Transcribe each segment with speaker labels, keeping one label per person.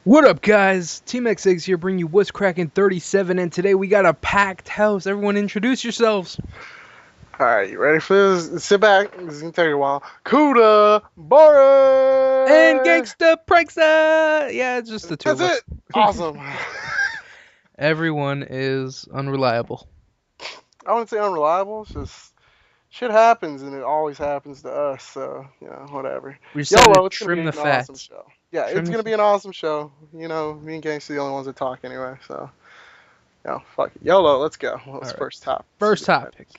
Speaker 1: What up, guys? TeamxEggS here, bringing you What's Crackin' 37, and today we got a packed house. Everyone, introduce yourselves.
Speaker 2: Alright, you ready for this? Sit back. This is gonna take a while. Kuda Bora!
Speaker 1: And Gangsta Pranksta! Yeah, it's just the two
Speaker 2: That's
Speaker 1: of us.
Speaker 2: it! Awesome.
Speaker 1: Everyone is unreliable.
Speaker 2: I wouldn't say unreliable, it's just shit happens and it always happens to us, so, whatever.
Speaker 1: We just had to
Speaker 2: YOLO, it's gonna be
Speaker 1: trim the
Speaker 2: an awesome
Speaker 1: fats.
Speaker 2: show. Yeah,
Speaker 1: Trim
Speaker 2: it's
Speaker 1: the
Speaker 2: gonna be an awesome show. Me and Gangsta are the only ones that talk anyway, so. Fuck it. YOLO, let's go. What's
Speaker 1: Alright.
Speaker 2: first topic?
Speaker 1: First topic.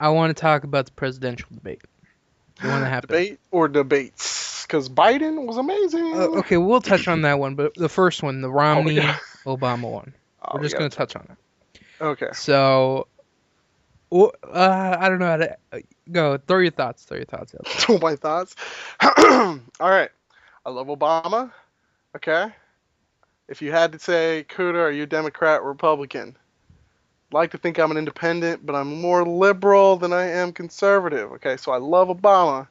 Speaker 1: I want to talk about the presidential debate. The one that happened.
Speaker 2: Debate or debates? Because Biden was amazing.
Speaker 1: Okay, we'll touch on that one, but the first one, the Romney-Obama one. We're just going to touch on it.
Speaker 2: Okay.
Speaker 1: So, I don't know how to go. Throw your thoughts. Out there.
Speaker 2: My thoughts. All right. I love Obama. Okay. If you had to say, Kuda, are you Democrat or Republican? I'd like to think I'm an independent, but I'm more liberal than I am conservative. Okay. So I love Obama,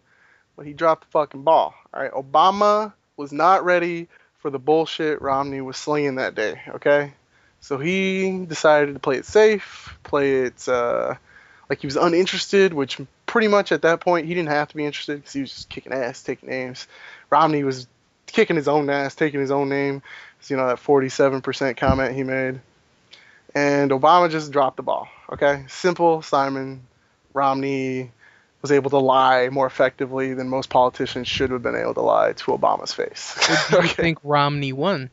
Speaker 2: but he dropped the fucking ball. All right. Obama was not ready for the bullshit Romney was slinging that day. Okay. So he decided to play it safe, play it like he was uninterested, which pretty much at that point he didn't have to be interested because he was just kicking ass, taking names. Romney was kicking his own ass, taking his own name. So, that 47% comment he made. And Obama just dropped the ball. Okay? Simple, Simon. Romney was able to lie more effectively than most politicians should have been able to lie to Obama's face.
Speaker 1: Do you think Romney won?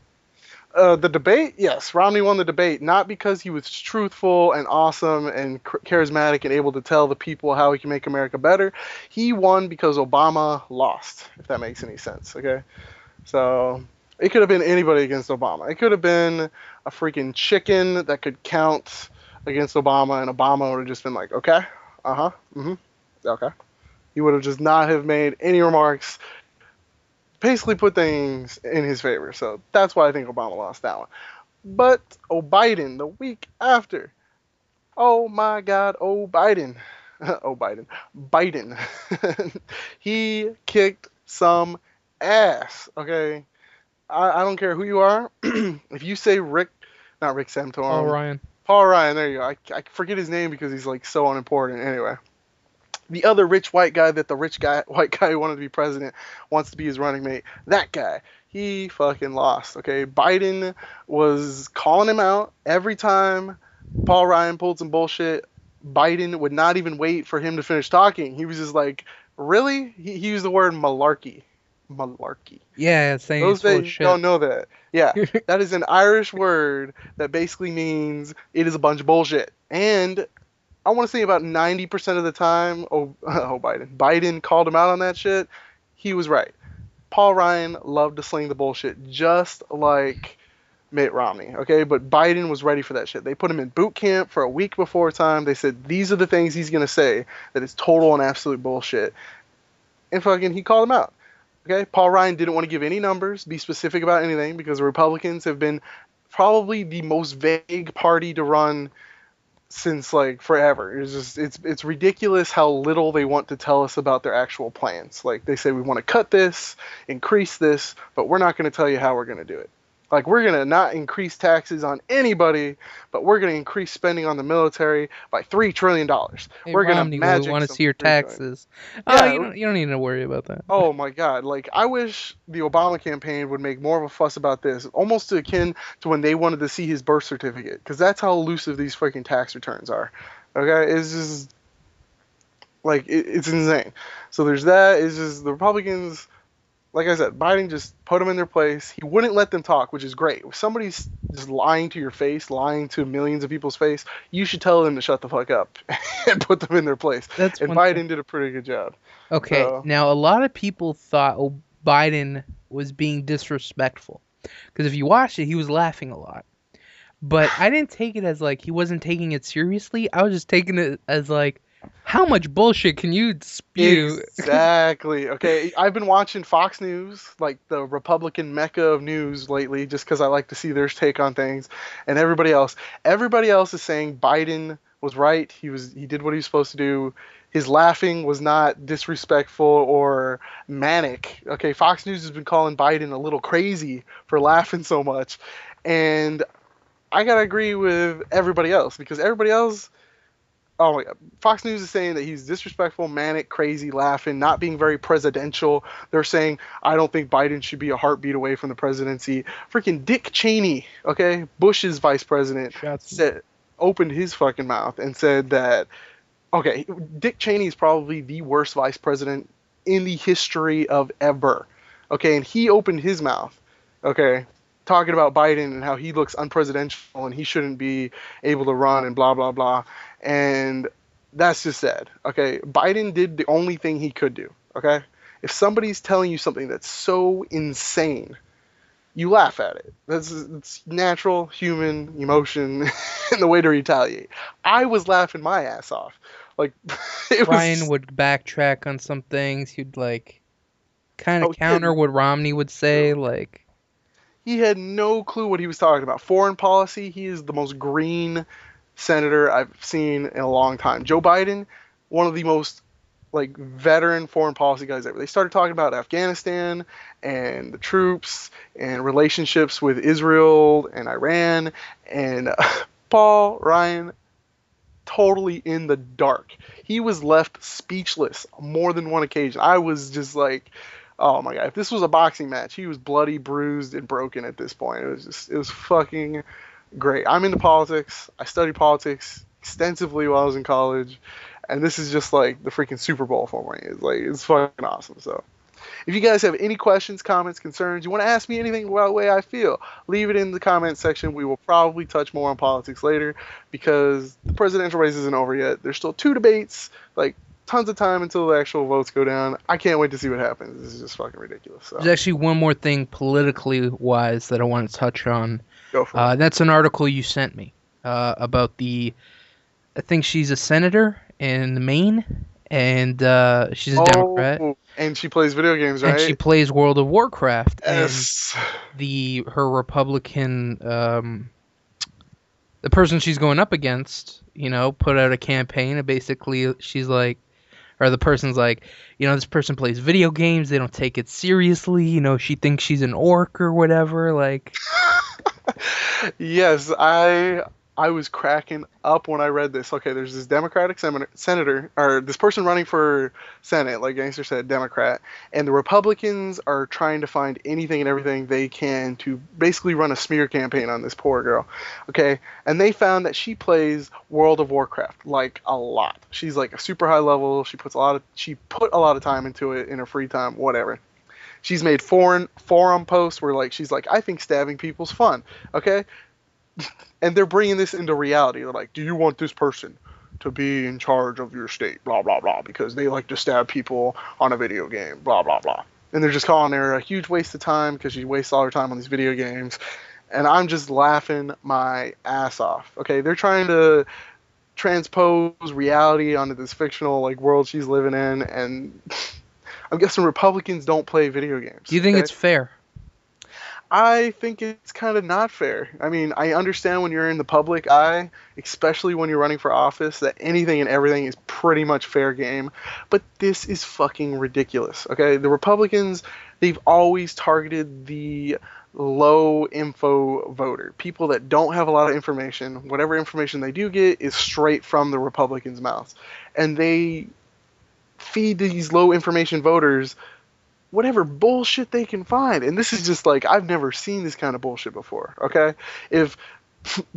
Speaker 2: The debate, yes, Romney won the debate, not because he was truthful and awesome and charismatic and able to tell the people how he can make America better. He won because Obama lost, if that makes any sense, okay? So it could have been anybody against Obama. It could have been a freaking chicken that could count against Obama, and Obama would have just been like, okay, okay. He would have just not have made any remarks, basically put things in his favor. So that's why I think Obama lost that one. But Biden, the week after, oh my God, Biden. Biden. He kicked some ass, okay? I don't care who you are. If you say not Rick Santorum. Paul Ryan, there you go. I forget his name because he's like so unimportant. Anyway. The other rich white guy that the white guy who wanted to be president wants to be his running mate, that guy, he fucking lost, okay? Biden was calling him out every time Paul Ryan pulled some bullshit. Biden would not even wait for him to finish talking. He was just like, really? He used the word malarkey. Malarkey.
Speaker 1: Yeah, it's saying
Speaker 2: those that
Speaker 1: shit.
Speaker 2: Don't know that. Yeah, that is an Irish word that basically means it is a bunch of bullshit. And I want to say about 90% of the time, Biden called him out on that shit. He was right. Paul Ryan loved to sling the bullshit just like Mitt Romney, okay? But Biden was ready for that shit. They put him in boot camp for a week before time. They said, these are the things he's going to say that is total and absolute bullshit. And fucking he called him out, okay? Paul Ryan didn't want to give any numbers, be specific about anything, because the Republicans have been probably the most vague party to run since like forever. It's ridiculous how little they want to tell us about their actual plans. Like they say we want to cut this, increase this, but we're not going to tell you how we're going to do it. Like we're going to not increase taxes on anybody, but we're going to increase spending on the military by $3 trillion.
Speaker 1: Hey,
Speaker 2: we're going
Speaker 1: to magic. We want to see your taxes. Oh, yeah, you don't need to worry about that.
Speaker 2: Oh my God! Like I wish the Obama campaign would make more of a fuss about this, almost akin to when they wanted to see his birth certificate, because that's how elusive these freaking tax returns are. Okay, it's just like it's insane. So there's that. It's just the Republicans. Like I said, Biden just put them in their place. He wouldn't let them talk, which is great. If somebody's just lying to your face, lying to millions of people's face, you should tell them to shut the fuck up and put them in their place. And Biden did a pretty good job.
Speaker 1: Okay, so, now a lot of people thought Biden was being disrespectful. Because if you watched it, he was laughing a lot. But I didn't take it as like he wasn't taking it seriously. I was just taking it as like, how much bullshit can you spew?
Speaker 2: Exactly. Okay, I've been watching Fox News, like the Republican mecca of news lately, just because I like to see their take on things. And everybody else is saying Biden was right. He did what he was supposed to do. His laughing was not disrespectful or manic. Okay, Fox News has been calling Biden a little crazy for laughing so much. And I gotta agree with everybody else because everybody else, oh my God, Fox News is saying that he's disrespectful, manic, crazy, laughing, not being very presidential. They're saying I don't think Biden should be a heartbeat away from the presidency. Freaking Dick Cheney, okay, Bush's vice president,
Speaker 1: Shots.
Speaker 2: said opened his fucking mouth and said that okay, Dick Cheney is probably the worst vice president in the history of ever. Okay, and he opened his mouth. Okay, talking about Biden and how he looks unpresidential and he shouldn't be able to run and blah blah blah. And that's just sad. Okay, Biden did the only thing he could do. Okay, if somebody's telling you something that's so insane, you laugh at it. It's natural human emotion and the way to retaliate. I was laughing my ass off. Like it
Speaker 1: Ryan
Speaker 2: was.
Speaker 1: would backtrack on some things. He'd like kind of
Speaker 2: Oh,
Speaker 1: counter what Romney would say. Like,
Speaker 2: he had no clue what he was talking about. Foreign policy. He is the most green senator I've seen in a long time. Joe Biden, one of the most like veteran foreign policy guys ever. They started talking about Afghanistan and the troops and relationships with Israel and Iran and Paul Ryan totally in the dark. He was left speechless more than one occasion. I was just like, oh my God, if this was a boxing match, he was bloody, bruised, and broken at this point. It was fucking great. I'm into politics. I studied politics extensively while I was in college, and this is just like the freaking Super Bowl for me. It's fucking awesome. So, if you guys have any questions, comments, concerns, you want to ask me anything about the way I feel, leave it in the comment section. We will probably touch more on politics later because the presidential race isn't over yet. There's still 2 debates, like tons of time until the actual votes go down. I can't wait to see what happens. This is just fucking ridiculous. So,
Speaker 1: there's actually one more thing politically wise that I want to touch on.
Speaker 2: go for it.
Speaker 1: That's an article you sent me about I think she's a senator in Maine, and she's a Democrat.
Speaker 2: And she plays video games, right?
Speaker 1: And she plays World of Warcraft.
Speaker 2: Yes.
Speaker 1: And her Republican, the person she's going up against, put out a campaign, and basically she's like, or the person's like, this person plays video games, they don't take it seriously, she thinks she's an orc or whatever, like.
Speaker 2: Yes, I was cracking up when I read this. Okay, there's this Democratic senator, or this person running for Senate, like Gangster said, Democrat, and the Republicans are trying to find anything and everything they can to basically run a smear campaign on this poor girl. Okay, and they found that she plays World of Warcraft like a lot. She's like a super high level. She put a lot of time into it in her free time, whatever. She's made forum posts where like she's like, I think stabbing people's fun. Okay. And they're bringing this into reality. They're like, do you want this person to be in charge of your state? Blah, blah, blah. Because they like to stab people on a video game. Blah, blah, blah. And they're just calling her a huge waste of time because she wastes all her time on these video games. And I'm just laughing my ass off. Okay, they're trying to transpose reality onto this fictional like world she's living in. And I'm guessing Republicans don't play video games.
Speaker 1: Do you think it's fair?
Speaker 2: I think it's kind of not fair. I mean, I understand when you're in the public eye, especially when you're running for office, that anything and everything is pretty much fair game. But this is fucking ridiculous, okay? The Republicans, they've always targeted the low info voter, people that don't have a lot of information. Whatever information they do get is straight from the Republicans' mouths. And they feed these low information voters whatever bullshit they can find. And this is just like, I've never seen this kind of bullshit before, okay? If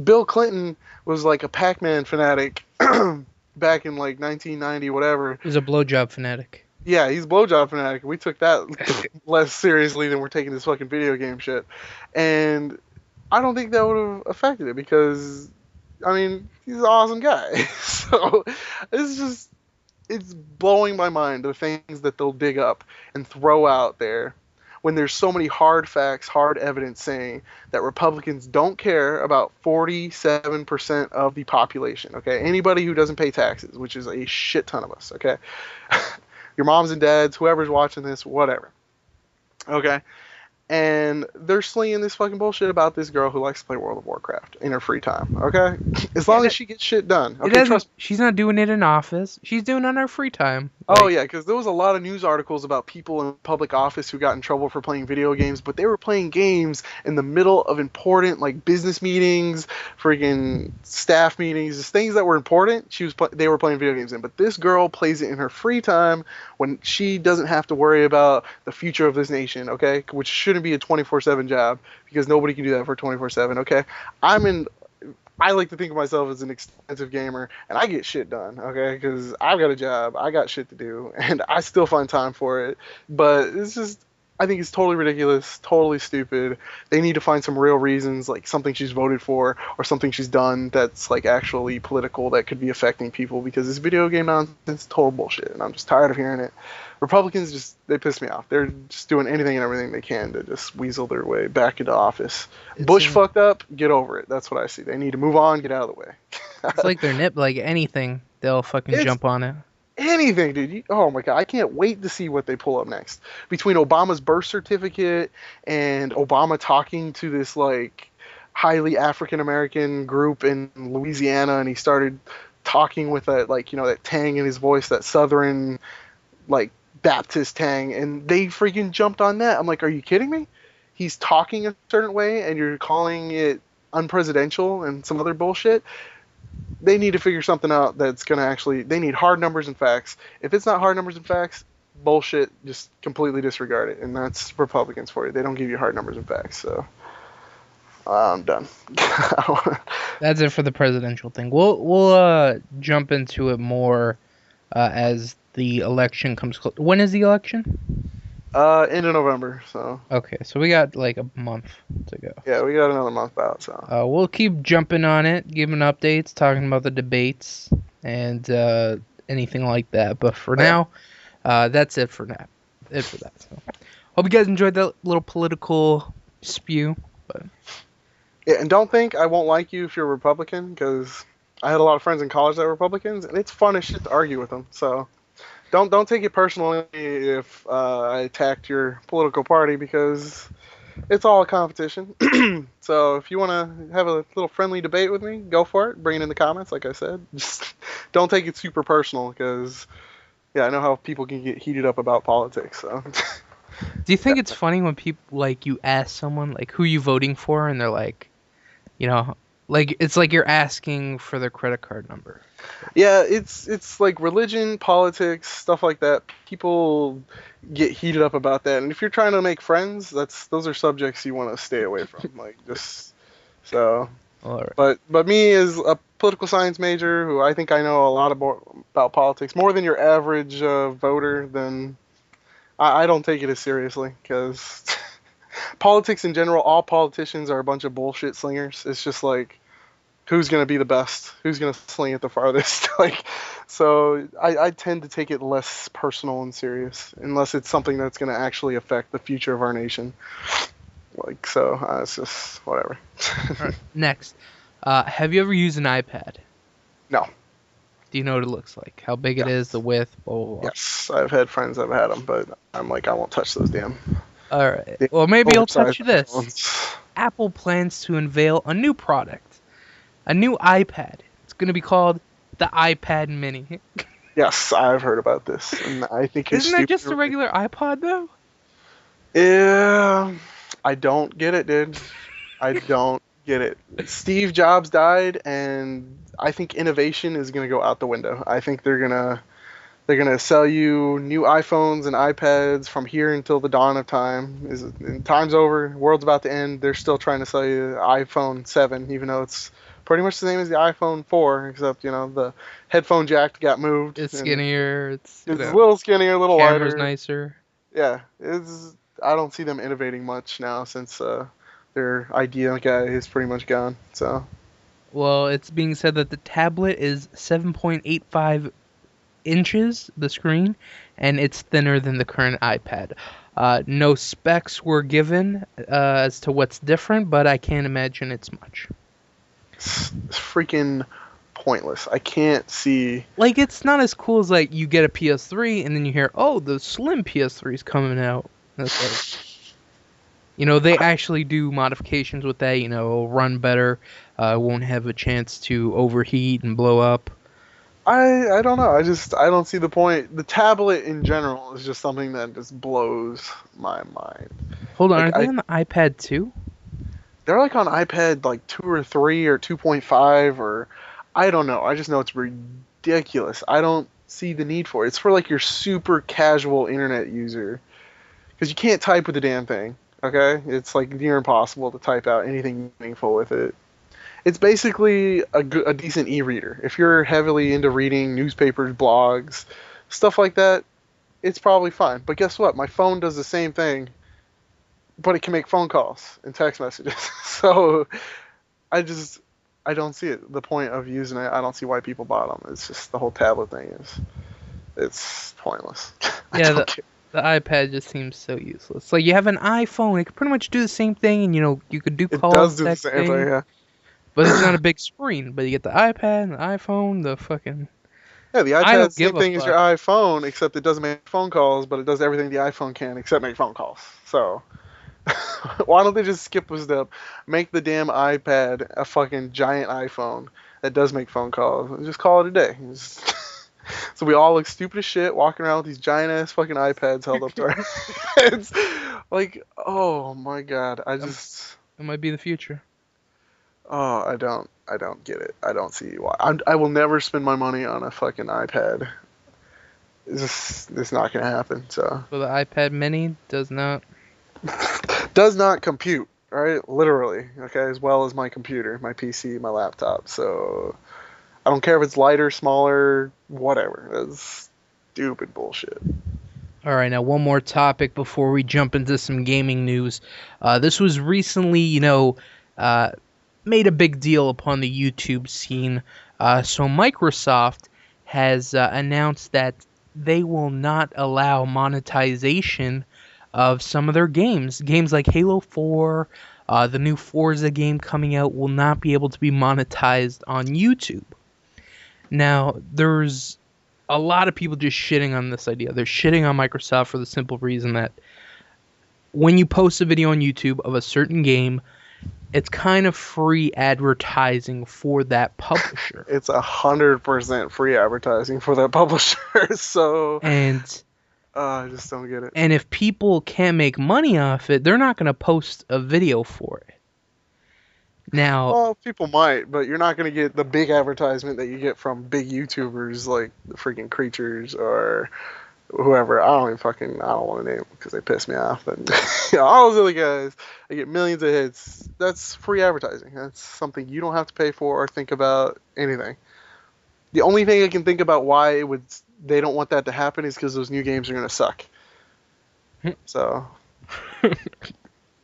Speaker 2: Bill Clinton was like a Pac-Man fanatic back in like 1990, whatever.
Speaker 1: He's a blowjob fanatic.
Speaker 2: Yeah, he's a blowjob fanatic. We took that less seriously than we're taking this fucking video game shit. And I don't think that would have affected it because, I mean, he's an awesome guy. So it's blowing my mind, the things that they'll dig up and throw out there when there's so many hard facts, hard evidence saying that Republicans don't care about 47% of the population, okay? Anybody who doesn't pay taxes, which is a shit ton of us, okay? Your moms and dads, whoever's watching this, whatever, okay? and they're slinging this fucking bullshit about this girl who likes to play World of Warcraft in her free time. Okay, as
Speaker 1: Yeah,
Speaker 2: long as she gets shit done.
Speaker 1: it
Speaker 2: Okay,
Speaker 1: doesn't.
Speaker 2: trust me.
Speaker 1: She's not doing it in office. She's doing it on her free time.
Speaker 2: Oh
Speaker 1: Like,
Speaker 2: yeah, because there was a lot of news articles about people in public office who got in trouble for playing video games, but they were playing games in the middle of important like business meetings, freaking staff meetings, just things that were important. They were playing video games in, but this girl plays it in her free time when she doesn't have to worry about the future of this nation. Okay, which shouldn't be a 24/7 job because nobody can do that for 24/7. Okay, I'm in I like to think of myself as an extensive gamer, and I get shit done, okay? Because I've got a job, I got shit to do, and I still find time for it. But it's just, I think it's totally ridiculous, totally stupid. They need to find some real reasons, like something she's voted for or something she's done that's like actually political that could be affecting people. Because this video game nonsense is total bullshit, and I'm just tired of hearing it. Republicans they piss me off. They're just doing anything and everything they can to just weasel their way back into office. Bush fucked up, get over it. That's what I see. They need to move on, get out of the way.
Speaker 1: it's like their nip. Like anything, they'll fucking
Speaker 2: It's
Speaker 1: jump on it.
Speaker 2: anything, dude. Oh my god, I can't wait to see what they pull up next. Between Obama's birth certificate and Obama talking to this like highly African American group in Louisiana, and he started talking with that like that tang in his voice, that southern like Baptist tang, and they freaking jumped on that. I'm like, are you kidding me? He's talking a certain way, and you're calling it unpresidential and some other bullshit. They need to figure something out that's going to actually. They need hard numbers and facts. If it's not hard numbers and facts, bullshit, just completely disregard it. And that's Republicans for you. They don't give you hard numbers and facts. So I'm done.
Speaker 1: That's it for the presidential thing. We'll jump into it more as the election comes close. When is the election?
Speaker 2: End of November. So
Speaker 1: Okay, so we got like a month to go.
Speaker 2: yeah, we got another month out. So
Speaker 1: We'll keep jumping on it, giving updates, talking about the debates, and anything like that. But for now, that's it for now. So, hope you guys enjoyed that little political spew. But
Speaker 2: yeah, and don't think I won't like you if you're a Republican, because I had a lot of friends in college that were Republicans, and it's fun as shit to argue with them. So don't take it personally if I attacked your political party, because it's all a competition. So if you want to have a little friendly debate with me, go for it. Bring it in the comments, like I said. Just don't take it super personal, because yeah, I know how people can get heated up about politics. So
Speaker 1: do you think it's funny when people like you ask someone like who you voting for, and they're like, like it's like you're asking for their credit card number?
Speaker 2: yeah, it's like religion, politics, stuff like that. People get heated up about that, and if you're trying to make friends, those are subjects you want to stay away from. Like just so.
Speaker 1: All right.
Speaker 2: But me as a political science major, who I think I know a lot about politics, more than your average voter, then I don't take it as seriously, because politics in general, all politicians are a bunch of bullshit slingers. It's just like, who's going to be the best? Who's going to sling it the farthest? Like, so I tend to take it less personal and serious, unless it's something that's going to actually affect the future of our nation. Like, so it's just whatever.
Speaker 1: All right. Next, have you ever used an iPad?
Speaker 2: No.
Speaker 1: Do you know what it looks like? How big it is, the width, blah, blah, blah.
Speaker 2: Yes, I've had friends that have had them, but I'm like, I won't touch those damn.
Speaker 1: All right. Well, maybe I'll touch this.
Speaker 2: Phones.
Speaker 1: Apple plans to unveil a new product, a new iPad. It's going to be called the iPad Mini.
Speaker 2: Yes, I've heard about this, and I think it's
Speaker 1: Isn't that just a regular iPod, though?
Speaker 2: Yeah, I don't get it, dude. I don't get it. Steve Jobs died, and I think innovation is gonna go out the window. I think they're gonna sell you new iPhones and iPads from here until the dawn of time. Time's over, world's about to end. They're still trying to sell you iPhone 7, even though it's pretty much the same as the iPhone 4, except the headphone jack got moved.
Speaker 1: It's skinnier. It's
Speaker 2: a little skinnier, a little
Speaker 1: camera's
Speaker 2: wider.
Speaker 1: nicer.
Speaker 2: Yeah, I don't see them innovating much now, since their idea guy is pretty much gone. So.
Speaker 1: Well, it's being said that the tablet is 7.85 inches, the screen, and it's thinner than the current iPad. No specs were given as to what's different, but I can't imagine it's much.
Speaker 2: It's freaking pointless. I can't see.
Speaker 1: Like, it's not as cool as like you get a PS3 and then you hear, oh, the slim PS3 is coming out. That's like, You know, they actually do modifications with that. You know, it'll run better, won't have a chance to overheat and blow up.
Speaker 2: I don't know. I don't see the point. The tablet in general is just something that just blows my mind.
Speaker 1: Hold on, are
Speaker 2: Like
Speaker 1: they
Speaker 2: I
Speaker 1: on the iPad too?
Speaker 2: they're like on iPad like 2 or 3 or 2.5 or I don't know. I just know it's ridiculous. I don't see the need for it. It's for like your super casual internet user because you can't type with the damn thing. Okay, it's like near impossible to type out anything meaningful with it. It's basically a decent e-reader. If you're heavily into reading newspapers, blogs, stuff like that, it's probably fine. But guess what? My phone does the same thing, but it can make phone calls and text messages. So I just I don't see it. The point of using it, I don't see why people bought them. It's just the whole tablet thing is it's pointless. I
Speaker 1: Yeah,
Speaker 2: don't care.
Speaker 1: the iPad just seems so useless. Like you have an iPhone, it could pretty much do the same thing, and you know you could do
Speaker 2: It does
Speaker 1: calls,
Speaker 2: do the same thing.
Speaker 1: texting,
Speaker 2: Yeah.
Speaker 1: but it's not a big screen. But you get the iPad, the iPhone, the fucking.
Speaker 2: Yeah, the
Speaker 1: I
Speaker 2: iPad's
Speaker 1: don't
Speaker 2: the same
Speaker 1: give a
Speaker 2: thing as your
Speaker 1: fuck.
Speaker 2: iPhone, except it doesn't make phone calls, but it does everything the iPhone can except make phone calls. So why don't they just skip a step, make the damn iPad a fucking giant iPhone that does make phone calls, and just call it a day? So we all look stupid as shit walking around with these giant ass fucking iPads held up to our heads. Like, oh my god,
Speaker 1: Um, it might be the future.
Speaker 2: oh, I don't get it. I don't see why. I will never spend my money on a fucking iPad. It's not gonna happen. So
Speaker 1: So the iPad Mini does not.
Speaker 2: does not compute, right? Literally, okay, as well as my computer, my PC, my laptop. So I don't care if it's lighter, smaller, whatever. That's stupid bullshit.
Speaker 1: All right, now one more topic before we jump into some gaming news. This was recently, uh, made a big deal upon the YouTube scene. So Microsoft has announced that they will not allow monetization of some of their games. Games like Halo 4, the new Forza game coming out will not be able to be monetized on YouTube. Now, there's a lot of people just shitting on this idea. They're shitting on Microsoft for the simple reason that when you post a video on YouTube of a certain game, it's kind of free advertising for that publisher.
Speaker 2: It's 100% free advertising for that publisher. So
Speaker 1: And
Speaker 2: I just don't get it.
Speaker 1: and if people can't make money off it, they're not going to post a video for it. Now,
Speaker 2: Well, people might, but you're not gonna get the big advertisement that you get from big YouTubers like the freaking Creatures or whoever. I don't want to name them because they piss me off. But all those other guys, they get millions of hits. That's free advertising. That's something you don't have to pay for or think about anything. The only thing I can think about why they don't want that to happen is because those new games are gonna suck. So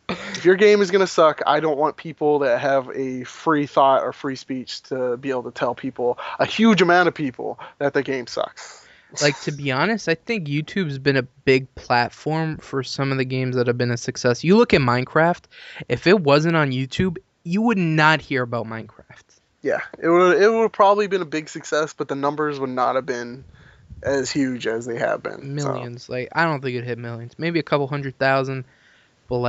Speaker 2: if your game is gonna suck, I don't want people that have a free thought or free speech to be able to tell people, a huge amount of people, that the game sucks.
Speaker 1: like to be honest, I think YouTube's been a big platform for some of the games that have been a success. You look at Minecraft, if it wasn't on YouTube, you would not hear about Minecraft.
Speaker 2: Yeah, it would have probably been a big success, but the numbers would not have been as huge as they have been. So
Speaker 1: Millions. Like I don't think it hit millions. Maybe a couple 100,000, but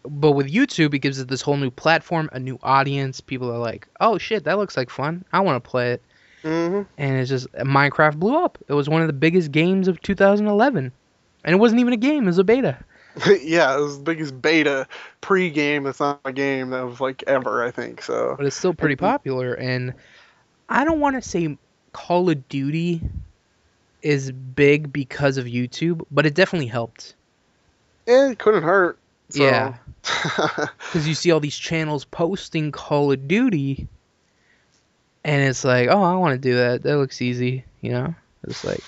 Speaker 1: but with YouTube it gives it this whole new platform, a new audience. People are like, "Oh shit, that looks like fun. I want to play it."
Speaker 2: hmm
Speaker 1: And it's just Minecraft blew up. It was one of the biggest games of 2011. And it wasn't even a game, it was a beta.
Speaker 2: yeah, it was the biggest beta pre-game. That's not a game that was like ever, I think. So
Speaker 1: But it's still pretty
Speaker 2: and
Speaker 1: popular and I don't want to say Call of Duty is big because of YouTube, but it definitely helped.
Speaker 2: it couldn't hurt. So
Speaker 1: Yeah, because you see all these channels posting Call of Duty, and it's like, oh, I want to do that. That looks easy, you know? It's like,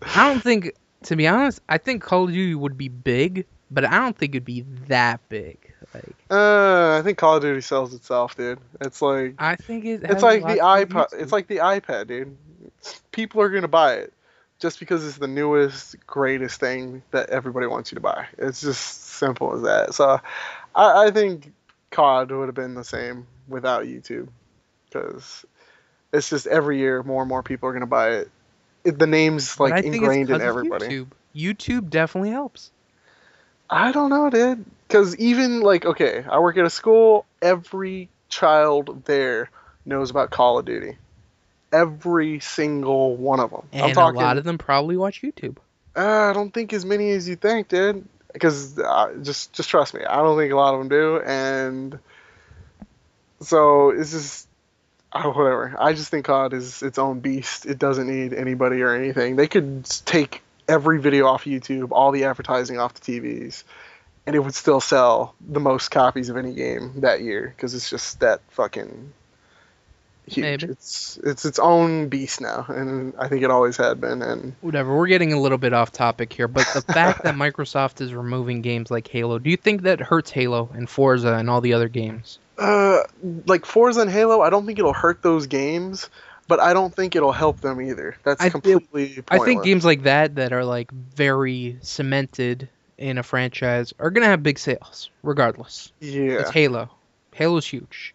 Speaker 1: I don't think, to be honest, I think Call of Duty would be big, but I don't think it'd be that big. Like,
Speaker 2: I think Call of Duty sells itself, dude.
Speaker 1: I think it
Speaker 2: It's
Speaker 1: has a
Speaker 2: like the
Speaker 1: lot to do with
Speaker 2: iPod. It's
Speaker 1: YouTube.
Speaker 2: like the iPad, dude. People are gonna buy it just because it's the newest, greatest thing that everybody wants you to buy. It's just simple as that. So, I think COD would have been the same without YouTube because it's just every year more and more people are gonna buy it. The name's
Speaker 1: But
Speaker 2: like
Speaker 1: I think it's
Speaker 2: ingrained in
Speaker 1: because of
Speaker 2: everybody.
Speaker 1: YouTube. YouTube definitely helps.
Speaker 2: I don't know, dude. Because even like, okay, I work at a school. Every child there knows about Call of Duty. Every single one of them. I'm
Speaker 1: And a lot
Speaker 2: talking.
Speaker 1: of them probably watch YouTube.
Speaker 2: I don't think as many as you think, dude. Because just trust me, I don't think a lot of them do, and so it's just whatever. I just think COD is its own beast. It doesn't need anybody or anything. They could take every video off YouTube, all the advertising off the TVs, and it would still sell the most copies of any game that year because it's just that fucking huge.
Speaker 1: Maybe.
Speaker 2: It's its own beast now, and I think it always had been. And
Speaker 1: Whatever. We're getting a little bit off topic here, but the fact that Microsoft is removing games like Halo, do you think that hurts Halo and Forza and all the other games?
Speaker 2: uh, like Forza and Halo, I don't think it'll hurt those games, but I don't think it'll help them either. That's completely
Speaker 1: I think
Speaker 2: pointless.
Speaker 1: games like that are like very cemented in a franchise are gonna have big sales, regardless. It's
Speaker 2: Yeah.
Speaker 1: Halo. Halo's huge.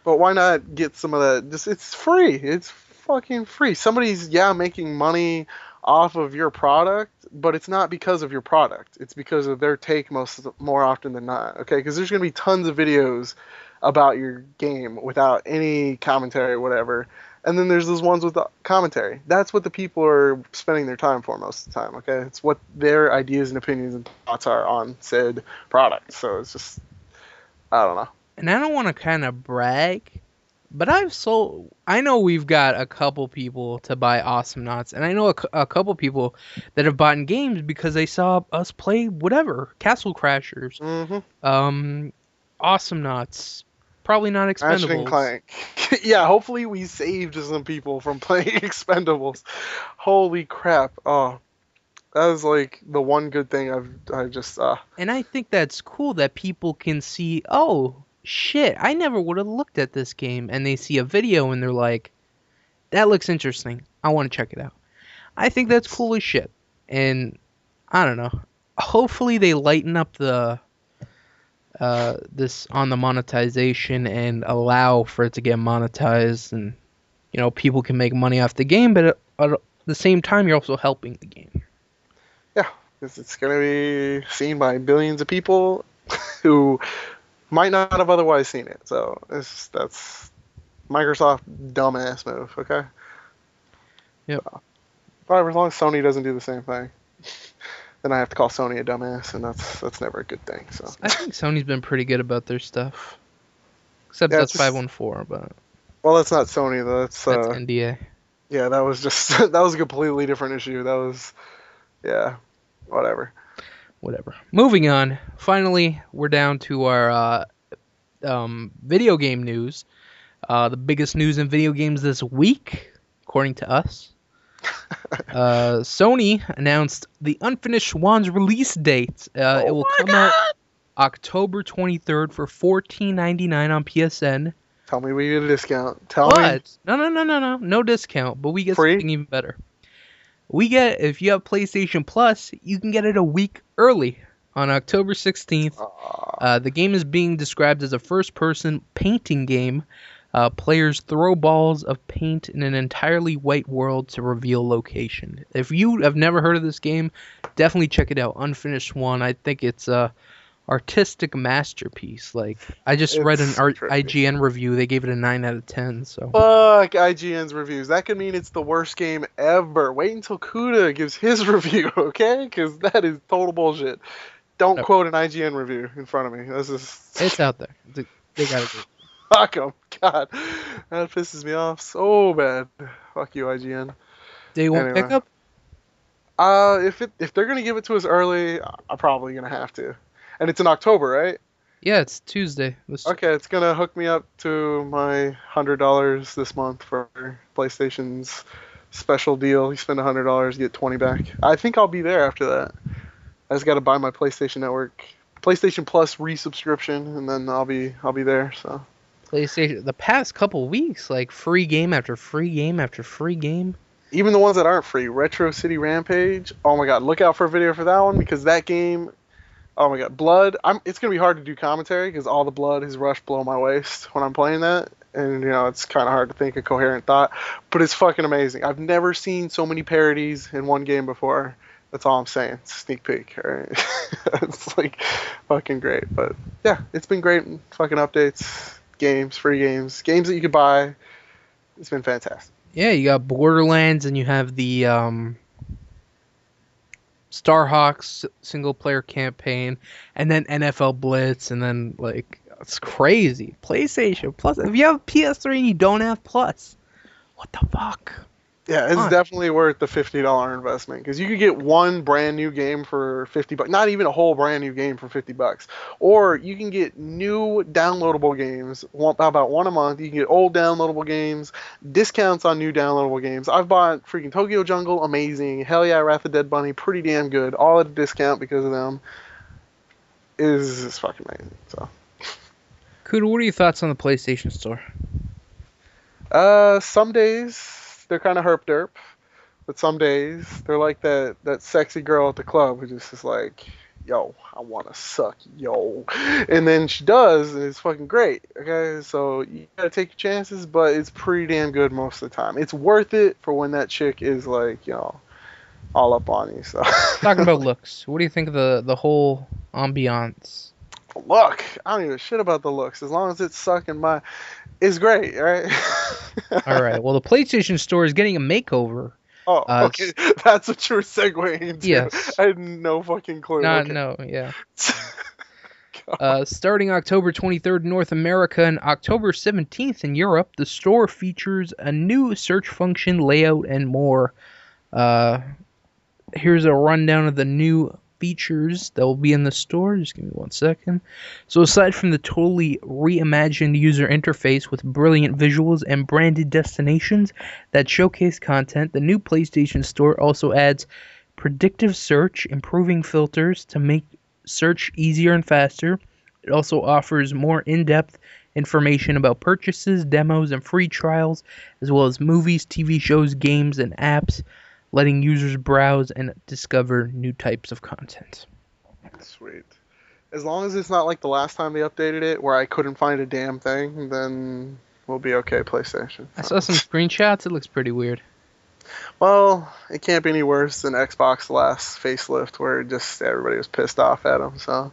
Speaker 2: But why not get some of that? Just it's free. It's fucking free. Somebody's making money off of your product, but it's not because of your product. It's because of their take more often than not. Okay, because there's gonna be tons of videos about your game without any commentary or whatever. And then there's those ones with the commentary. That's what the people are spending their time for most of the time. Okay, it's what their ideas and opinions and thoughts are on said product. So it's just I don't know.
Speaker 1: And I don't want to kind of brag, but I know we've got a couple people to buy Awesome Knots, and I know a couple people that have bought in games because they saw us play whatever, Castle Crashers,
Speaker 2: Mm-hmm.
Speaker 1: Awesome Knots, probably not
Speaker 2: Ratchet and
Speaker 1: Expendables.
Speaker 2: Clank. Yeah, hopefully we saved some people from playing Expendables. Holy crap. Oh, that was like the one good thing I just
Speaker 1: And I think that's cool that people can see, oh, shit, I never would have looked at this game. And they see a video and they're like, that looks interesting. I want to check it out. I think that's cool as shit. And I don't know. Hopefully they lighten up the this on the monetization and allow for it to get monetized, and people can make money off the game, but at the same time you're also helping the game.
Speaker 2: yeah, it's gonna be seen by billions of people who might not have otherwise seen it. So that's Microsoft dumbass move. Okay.
Speaker 1: Yep.
Speaker 2: However, as long as Sony doesn't do the same thing, then I have to call Sony a dumbass, and that's never a good thing. So
Speaker 1: I think Sony's been pretty good about their stuff, except
Speaker 2: yeah,
Speaker 1: that's 514, but
Speaker 2: well, that's not Sony though.
Speaker 1: that's NDA.
Speaker 2: Yeah, that was just that was a completely different issue. That was whatever.
Speaker 1: Whatever. Moving on. Finally, we're down to our video game news. The biggest news in video games this week, according to us. Sony announced the Unfinished Swan's release date. It will come out October 23rd for $14.99 on PSN.
Speaker 2: Tell me we get a discount. Tell me.
Speaker 1: No discount, but we get
Speaker 2: Free?
Speaker 1: something even better. If you have PlayStation Plus, you can get it a week early on October 16th. The game is being described as a first-person painting game. Players throw balls of paint in an entirely white world to reveal location. If you have never heard of this game, definitely check it out. Unfinished Swan. I think it's a artistic masterpiece. Like, I just read an IGN review. They gave it a 9 out of 10. So
Speaker 2: Fuck IGN's reviews. That could mean it's the worst game ever. Wait until Kuda gives his review, okay? Because that is total bullshit. Don't quote an IGN review in front of me.
Speaker 1: It's out there. They gotta do it.
Speaker 2: Fuck them. God, that pisses me off so bad. Fuck you, IGN.
Speaker 1: Day one pickup?
Speaker 2: If they're gonna give it to us early, I'm probably gonna have to. And it's in October, right?
Speaker 1: Yeah, it's Tuesday.
Speaker 2: Okay, it's gonna hook me up to my $100 this month for PlayStation's special deal. You spend $100, you get 20 back. I think I'll be there after that. I just gotta buy my PlayStation Network, PlayStation Plus resubscription, and then I'll be there. So.
Speaker 1: PlayStation. The past couple weeks, like free game after free game after free game.
Speaker 2: Even the ones that aren't free, Retro City Rampage. Oh my god, look out for a video for that one because that game. Oh my god, blood. It's gonna be hard to do commentary because all the blood is rushed below my waist when I'm playing that, and it's kind of hard to think a coherent thought. But it's fucking amazing. I've never seen so many parodies in one game before, That's all I'm saying. It's a sneak peek. All right? It's like fucking great. But yeah, it's been great. Fucking updates, games, free games that you could buy. It's been fantastic.
Speaker 1: Yeah, you got Borderlands and you have the Starhawks single player campaign, and then NFL Blitz, and then like it's crazy. PlayStation Plus. If you have PS3 and you don't have Plus, what the fuck?
Speaker 2: Yeah, it's
Speaker 1: Come on.
Speaker 2: definitely worth the $50 investment because you could get one brand new game for $50, not even a whole brand new game for $50, or you can get new downloadable games. About one a month. You can get old downloadable games, discounts on new downloadable games. I've bought freaking Tokyo Jungle, amazing. Hell yeah, Wrath of Dead Bunny, pretty damn good. All at a discount because of them. Is fucking amazing. So,
Speaker 1: Kuda, what are your thoughts on the PlayStation Store?
Speaker 2: some days they're kind of herp derp. But some days they're like that sexy girl at the club who just is like, yo, I want to suck, yo. And then she does, and it's fucking great. Okay, so you gotta take your chances, but it's pretty damn good most of the time. It's worth it for when that chick is like, all up on you. So
Speaker 1: Talking about looks, what do you think of the whole ambiance?
Speaker 2: look, I don't give a shit about the looks as long as it's sucking my. It's great, right?
Speaker 1: All right. Well, the PlayStation Store is getting a makeover.
Speaker 2: Oh, okay. That's what you were segueing into.
Speaker 1: Yes.
Speaker 2: I had no fucking clue.
Speaker 1: No, yeah. Starting October 23rd in North America and October 17th in Europe, the store features a new search function, layout, and more. Here's a rundown of the new features that will be in the store. Just give me 1 second. So aside from the totally reimagined user interface with brilliant visuals and branded destinations that showcase content, the new PlayStation Store also adds predictive search, improving filters to make search easier and faster. It also offers more in-depth information about purchases, demos, and free trials, as well as movies, TV shows, games, and apps, letting users browse and discover new types of content.
Speaker 2: Sweet. As long as it's not like the last time they updated it where I couldn't find a damn thing, then we'll be okay, PlayStation.
Speaker 1: I saw some screenshots. It looks pretty weird.
Speaker 2: Well, it can't be any worse than Xbox last facelift where just everybody was pissed off at them, so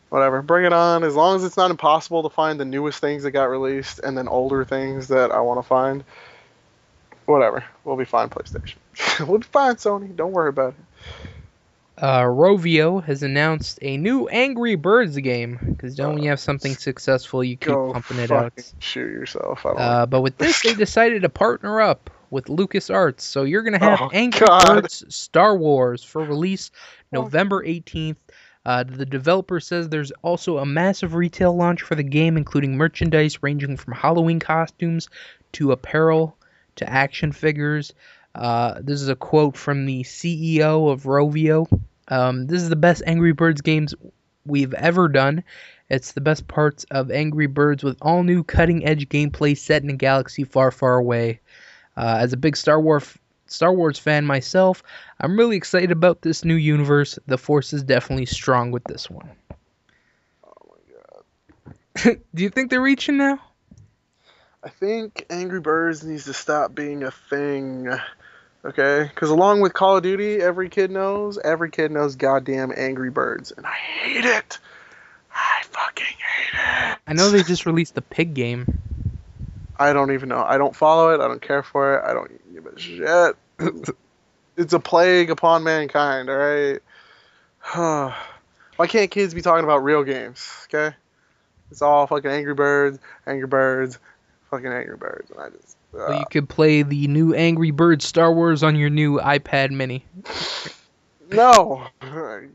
Speaker 2: whatever. Bring it on. As long as it's not impossible to find the newest things that got released and then older things that I want to find, whatever. We'll be fine, PlayStation. We'll be fine, Sony. Don't worry about it.
Speaker 1: Rovio has announced a new Angry Birds game, because when you have something successful, you keep pumping it out.
Speaker 2: Shoot yourself.
Speaker 1: But with this, they decided to partner up with LucasArts, so you're going to have Angry Birds Star Wars for release November 18th. The developer says there's also a massive retail launch for the game, including merchandise ranging from Halloween costumes to apparel to action figures. This is a quote from the CEO of Rovio. This is the best Angry Birds games we've ever done. It's the best parts of Angry Birds with all new cutting-edge gameplay set in a galaxy far, far away. As a big Star Wars fan myself, I'm really excited about this new universe. The Force is definitely strong with this one.
Speaker 2: Oh my god.
Speaker 1: Do you think they're reaching now?
Speaker 2: I think Angry Birds needs to stop being a thing. Okay? Because along with Call of Duty, every kid knows goddamn Angry Birds. And I hate it. I fucking hate it.
Speaker 1: I know they just released the Pig game.
Speaker 2: I don't even know. I don't follow it. I don't care for it. I don't give a shit. It's a plague upon mankind, alright? Why can't kids be talking about real games, okay? It's all fucking Angry Birds, fucking Angry Birds. And I just...
Speaker 1: Well, you could play the new Angry Birds Star Wars on your new iPad mini.
Speaker 2: No!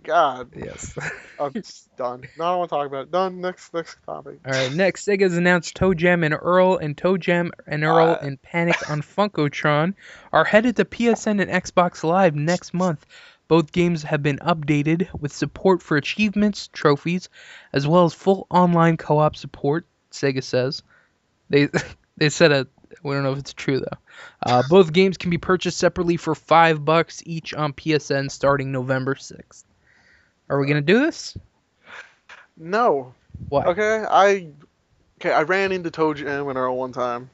Speaker 2: God.
Speaker 1: Yes.
Speaker 2: I'm just done. No, I don't want to talk about it. Done. Next topic.
Speaker 1: Alright, next, Sega's announced Toejam and Earl, and Toejam and Earl and Panic on Funkotron are headed to PSN and Xbox Live next month. Both games have been updated with support for achievements, trophies, as well as full online co-op support, Sega says. They said we don't know if it's true, though. Both games can be purchased separately for $5 each on PSN starting November 6th. Are we going to do this?
Speaker 2: No.
Speaker 1: Why?
Speaker 2: Okay, I ran into Toejam and Earl one time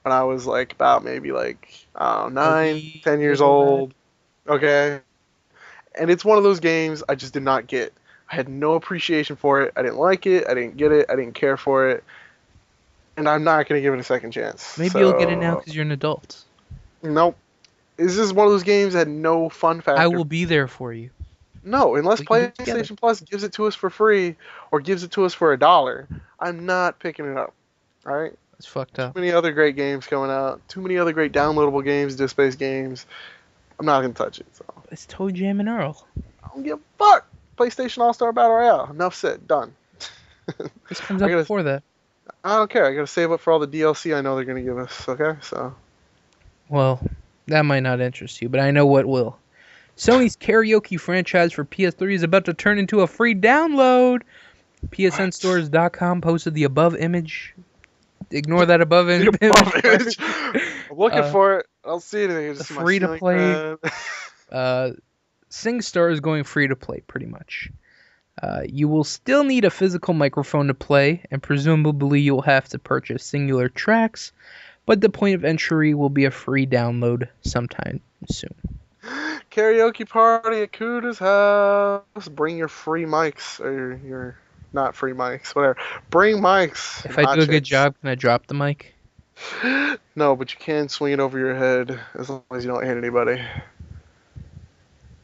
Speaker 2: when I was about maybe 9, 10 years old. Okay. And it's one of those games I just did not get. I had no appreciation for it. I didn't like it. I didn't get it. I didn't care for it. And I'm not going to give it a second chance.
Speaker 1: Maybe you'll get it now because you're an adult.
Speaker 2: Nope. This is one of those games that had no fun factor.
Speaker 1: I will be there for you.
Speaker 2: No, unless PlayStation Plus gives it to us for free or gives it to us for $1, I'm not picking it up. All right?
Speaker 1: It's fucked up.
Speaker 2: Too many other great games coming out. Too many other great downloadable games, disc-based games. I'm not going to touch it. So.
Speaker 1: It's Toejam and Earl.
Speaker 2: I don't give a fuck. PlayStation All-Star Battle Royale. Enough said. Done.
Speaker 1: This comes out before that.
Speaker 2: I don't care. I got to save up for all the DLC I know they're going to give us. Okay? So.
Speaker 1: Well, that might not interest you, but I know what will. Sony's karaoke franchise for PS3 is about to turn into a free download. PSNstores.com posted the above image. Ignore that above image.
Speaker 2: I'm looking for it. I don't see anything.
Speaker 1: It's free to play. SingStar is going free to play, pretty much. You will still need a physical microphone to play, and presumably you'll have to purchase singular tracks, but the point of entry will be a free download sometime soon.
Speaker 2: Karaoke party at Kuda's house. Bring your free mics, or your not free mics, whatever. Bring mics.
Speaker 1: If I do a good job, can I drop the mic?
Speaker 2: No, but you can swing it over your head as long as you don't hit anybody.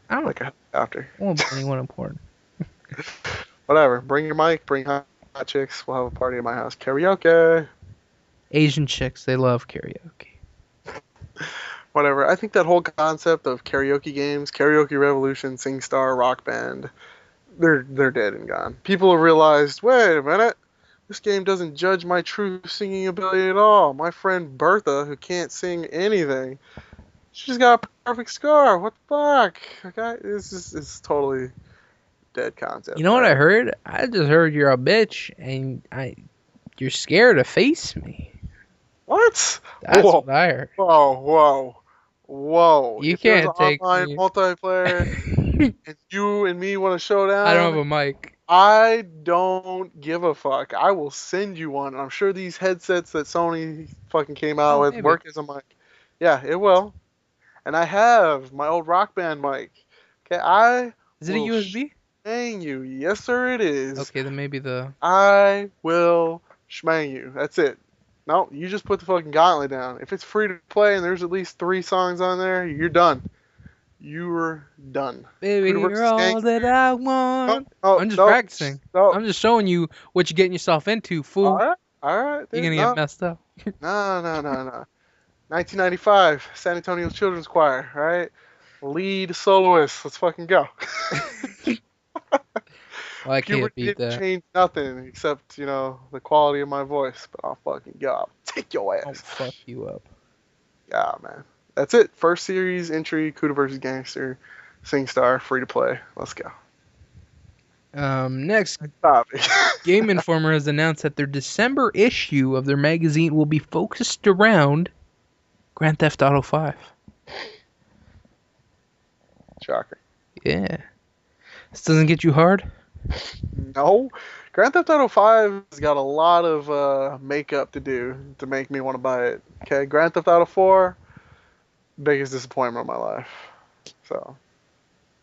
Speaker 1: I don't
Speaker 2: like a helicopter.
Speaker 1: I won't be anyone important.
Speaker 2: Whatever. Bring your mic. Bring hot chicks. We'll have a party at my house. Karaoke.
Speaker 1: Asian chicks, they love karaoke.
Speaker 2: Whatever. I think that whole concept of karaoke games, Karaoke Revolution, SingStar, Rock Band, they're dead and gone. People have realized, wait a minute, this game doesn't judge my true singing ability at all. My friend Bertha, who can't sing anything, she's got a perfect score. What the fuck? Okay, it's totally dead concept.
Speaker 1: You know what I heard? I just heard you're a bitch and you're scared to face me.
Speaker 2: What?
Speaker 1: That's what I heard.
Speaker 2: Whoa.
Speaker 1: You can't take
Speaker 2: online
Speaker 1: me.
Speaker 2: Multiplayer and you and me want to show down.
Speaker 1: I don't have a mic.
Speaker 2: I don't give a fuck. I will send you one. I'm sure these headsets that Sony fucking came out with
Speaker 1: maybe.
Speaker 2: work as a mic. Yeah, it will. And I have my old Rock Band mic. Okay,
Speaker 1: Is it a USB?
Speaker 2: Shmang you. Yes, sir, it is.
Speaker 1: Okay, then maybe the...
Speaker 2: I will shmang you. That's it. No, you just put the fucking gauntlet down. If it's free to play and there's at least 3 songs on there, you're done. You're done.
Speaker 1: Baby, you're all that I want. I'm just practicing. I'm just showing you what you're getting yourself into, fool.
Speaker 2: All right.
Speaker 1: You're going to get messed up.
Speaker 2: No. 1995, San Antonio Children's Choir, all right? Lead soloist. Let's fucking go.
Speaker 1: Well, I can't beat that.
Speaker 2: Change nothing except, the quality of my voice, but I'll fucking go. I'll take your ass.
Speaker 1: I'll fuck you up.
Speaker 2: Yeah, man. That's it. First series entry, Kuda vs. Gangster, SingStar, free to play. Let's go.
Speaker 1: Next, Game Informer has announced that their December issue of their magazine will be focused around Grand Theft Auto 5.
Speaker 2: Shocker.
Speaker 1: Yeah. This doesn't get you hard?
Speaker 2: No. Grand Theft Auto 5 has got a lot of makeup to do to make me want to buy it. Okay, Grand Theft Auto 4, biggest disappointment of my life. So.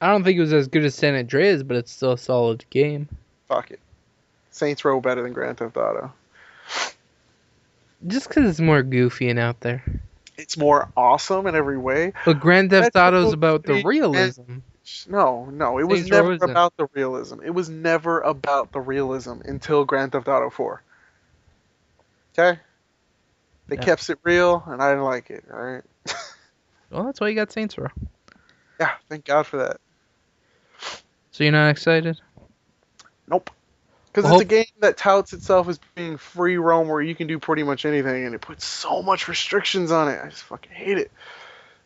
Speaker 1: I don't think it was as good as San Andreas, but it's still a solid game.
Speaker 2: Fuck it. Saints Row better than Grand Theft Auto.
Speaker 1: Just because it's more goofy and out there.
Speaker 2: It's more awesome in every way.
Speaker 1: But Grand Theft Auto is about the realism.
Speaker 2: No, it was never about the realism. It was never about the realism until Grand Theft Auto 4. Okay? They kept it real, and I didn't like it, alright?
Speaker 1: Well, that's why you got Saints Row.
Speaker 2: Yeah, thank God for that.
Speaker 1: So you're not excited?
Speaker 2: Nope. Because it's a game that touts itself as being free roam where you can do pretty much anything, and it puts so much restrictions on it. I just fucking hate it.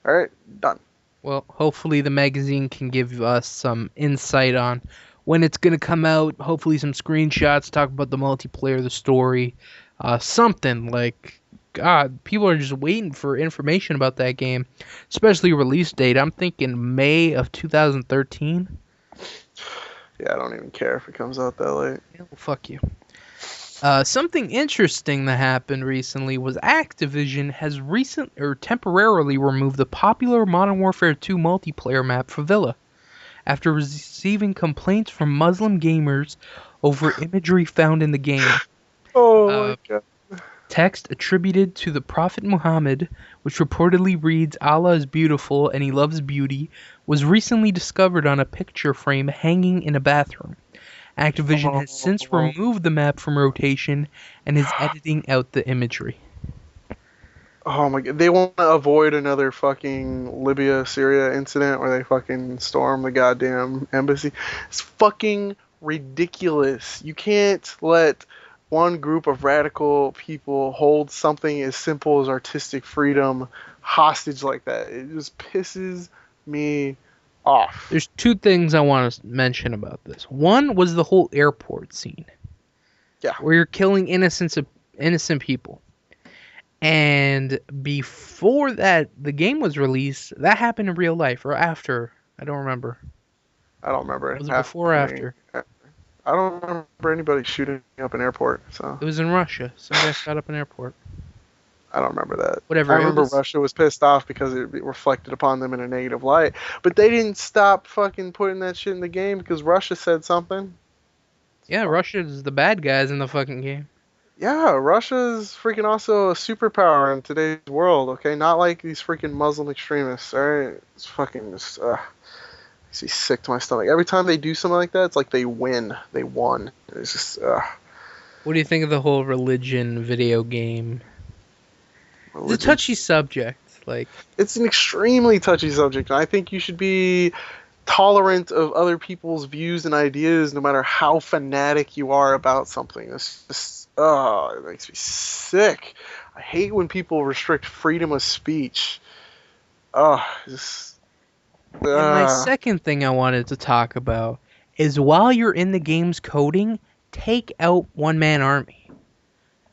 Speaker 2: Alright, done.
Speaker 1: Well, hopefully the magazine can give us some insight on when it's going to come out. Hopefully some screenshots, talk about the multiplayer, the story, something like, God, people are just waiting for information about that game, especially release date. I'm thinking May of 2013.
Speaker 2: Yeah, I don't even care if it comes out that late.
Speaker 1: Yeah, well, fuck you. Something interesting that happened recently was Activision has temporarily removed the popular Modern Warfare 2 multiplayer map Favela after receiving complaints from Muslim gamers over imagery found in the game.
Speaker 2: Oh
Speaker 1: Uh,
Speaker 2: my god.
Speaker 1: Text attributed to the Prophet Muhammad, which reportedly reads, "Allah is beautiful and he loves beauty," was recently discovered on a picture frame hanging in a bathroom. Activision has since
Speaker 2: Oh,
Speaker 1: removed the map from rotation and is editing out the imagery.
Speaker 2: oh my god. They want to avoid another fucking Libya, Syria incident where they fucking storm the goddamn embassy. It's fucking ridiculous. You can't let one group of radical people hold something as simple as artistic freedom hostage like that. It just pisses me off.
Speaker 1: There's two things I want to mention about this. One was the whole airport scene.
Speaker 2: Yeah.
Speaker 1: Where you're killing innocent people. And before that, the game was released, that happened in real life, or after. I don't remember.
Speaker 2: I don't remember it
Speaker 1: Was it before or
Speaker 2: happening.
Speaker 1: after?
Speaker 2: I don't remember anybody shooting up an airport, so
Speaker 1: It was in Russia. Some guy shot up an airport.
Speaker 2: I don't remember that.
Speaker 1: Whatever.
Speaker 2: I remember Russia was pissed off because it reflected upon them in a negative light. But they didn't stop fucking putting that shit in the game because Russia said something.
Speaker 1: Yeah, Russia's the bad guys in the fucking game.
Speaker 2: Yeah, Russia's freaking also a superpower in today's world, okay? Not like these freaking Muslim extremists, alright? It's fucking just, makes me sick to my stomach. Every time they do something like that, it's like they win. They won. It's just,
Speaker 1: What do you think of the whole religion video game?
Speaker 2: religion.
Speaker 1: It's a touchy subject. Like,
Speaker 2: It's an extremely touchy subject, and I think you should be tolerant of other people's views and ideas no matter how fanatic you are about something. It's just, it makes me sick. I hate when people restrict freedom of speech. Just,
Speaker 1: and my second thing I wanted to talk about is while you're in the game's coding, take out One Man Army.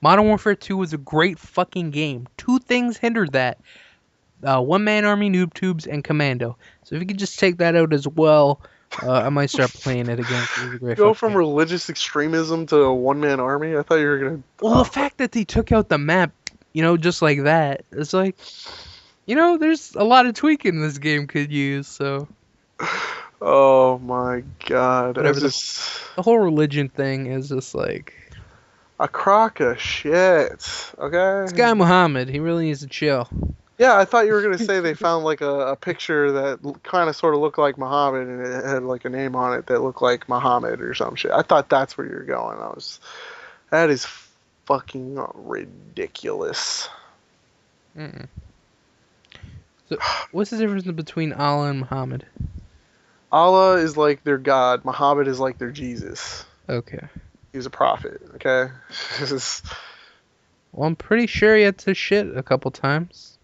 Speaker 1: Modern Warfare 2 was a great fucking game. Two things hindered that. One Man Army, Noob Tubes, and Commando. So if you could just take that out as well, I might start playing it again. It was a great
Speaker 2: go from
Speaker 1: game.
Speaker 2: religious extremism to a one-man army? I thought you were going to...
Speaker 1: Well, the fact that they took out the map, just like that, it's like, there's a lot of tweaking this game could use, so...
Speaker 2: Oh my god.
Speaker 1: Whatever, the whole religion thing is just like...
Speaker 2: a crock of shit, okay?
Speaker 1: This guy Muhammad, he really needs to chill.
Speaker 2: Yeah, I thought you were going to say they found like a picture that kind of sort of looked like Muhammad and it had like a name on it that looked like Muhammad or some shit. I thought that's where you're going. That is fucking ridiculous.
Speaker 1: Mm-mm. So, what's the difference between Allah and Muhammad?
Speaker 2: Allah is like their God. Muhammad is like their Jesus.
Speaker 1: Okay.
Speaker 2: He's a prophet, okay?
Speaker 1: Well, I'm pretty sure he had to shit a couple times.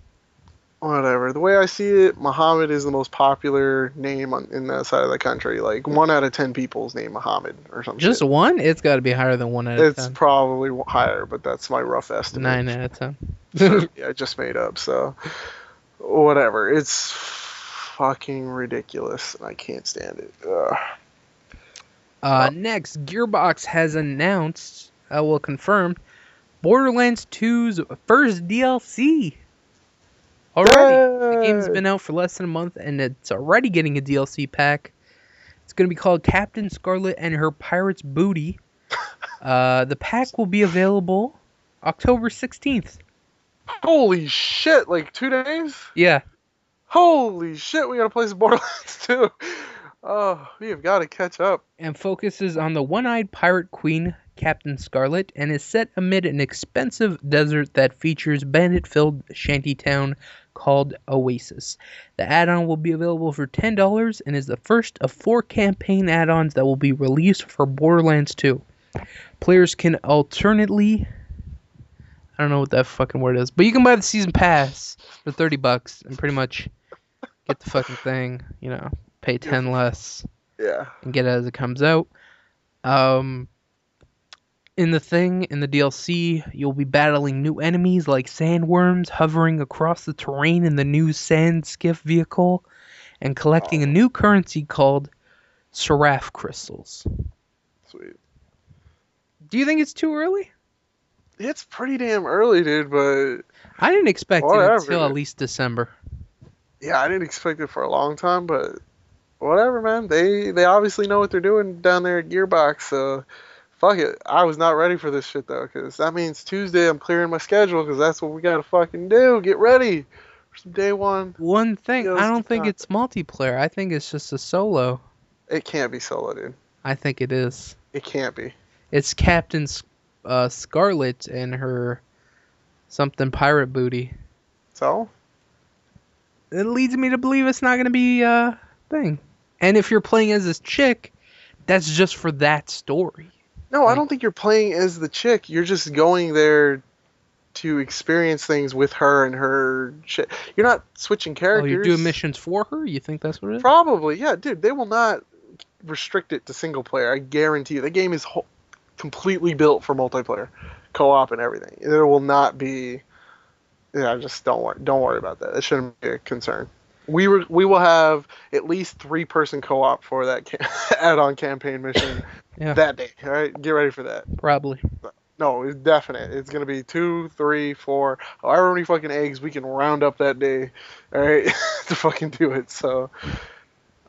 Speaker 2: Whatever. The way I see it, Muhammad is the most popular name in that side of the country. Like 1 out of 10 people's name Muhammad or something.
Speaker 1: Just
Speaker 2: shit.
Speaker 1: one? It's got to be higher than 1 out of 10.
Speaker 2: It's probably higher, but that's my rough estimate.
Speaker 1: 9 out of 10.
Speaker 2: So, yeah, I just made up. So whatever. It's fucking ridiculous, and I can't stand it.
Speaker 1: Next, Gearbox has announced, confirmed, Borderlands 2's first DLC. Already. The game's been out for less than a month, and it's already getting a DLC pack. It's going to be called Captain Scarlet and Her Pirate's Booty. The pack will be available October 16th.
Speaker 2: Holy shit, like 2 days?
Speaker 1: Yeah.
Speaker 2: Holy shit, we gotta play some Borderlands 2. Oh, we have got to catch up.
Speaker 1: And focuses on the one-eyed pirate queen, Captain Scarlet, and is set amid an expensive desert that features bandit-filled shantytown called Oasis. The add-on will be available for $10 and is the first of 4 campaign add-ons that will be released for Borderlands 2. Players can alternately... I don't know what that fucking word is, but you can buy the season pass for $30 and pretty much get the fucking thing, pay 10 less.
Speaker 2: Yeah.
Speaker 1: And get it as it comes out. In the DLC, you'll be battling new enemies like sandworms hovering across the terrain in the new sand skiff vehicle and collecting a new currency called Seraph crystals.
Speaker 2: Sweet.
Speaker 1: Do you think it's too early?
Speaker 2: It's pretty damn early, dude, but...
Speaker 1: I didn't expect it until at least December.
Speaker 2: Yeah, I didn't expect it for a long time, but whatever, man. They obviously know what they're doing down there at Gearbox. So fuck it. I was not ready for this shit though, because that means Tuesday I'm clearing my schedule because that's what we gotta fucking do. Get ready for some day one
Speaker 1: One thing, I
Speaker 2: DLC
Speaker 1: don't think
Speaker 2: content.
Speaker 1: it's multiplayer. I think it's just a solo.
Speaker 2: It can't be solo, dude.
Speaker 1: I think it is.
Speaker 2: It can't be.
Speaker 1: It's Captain Scarlet and her something pirate booty.
Speaker 2: So
Speaker 1: It leads me to believe it's not gonna be a thing. And if you're playing as this chick, that's just for that story.
Speaker 2: no, I
Speaker 1: Like,
Speaker 2: don't think you're playing as the chick. You're just going there to experience things with her and her shit. You're not switching
Speaker 1: oh, you're doing
Speaker 2: characters.
Speaker 1: missions for her? You think that's what it is?
Speaker 2: Probably, yeah, dude. They will not restrict it to single player. I guarantee you. The game is completely built for multiplayer, co-op, and everything. There will not be. Yeah, just don't worry. Don't worry about that. It shouldn't be a concern. We will have at least 3-person co-op for that add-on campaign mission
Speaker 1: Yeah,
Speaker 2: that day. All right, get ready for that.
Speaker 1: probably.
Speaker 2: No, it's definite. It's gonna be 2, 3, 4, however many fucking eggs we can round up that day. All right, to fucking do it. So,
Speaker 1: 2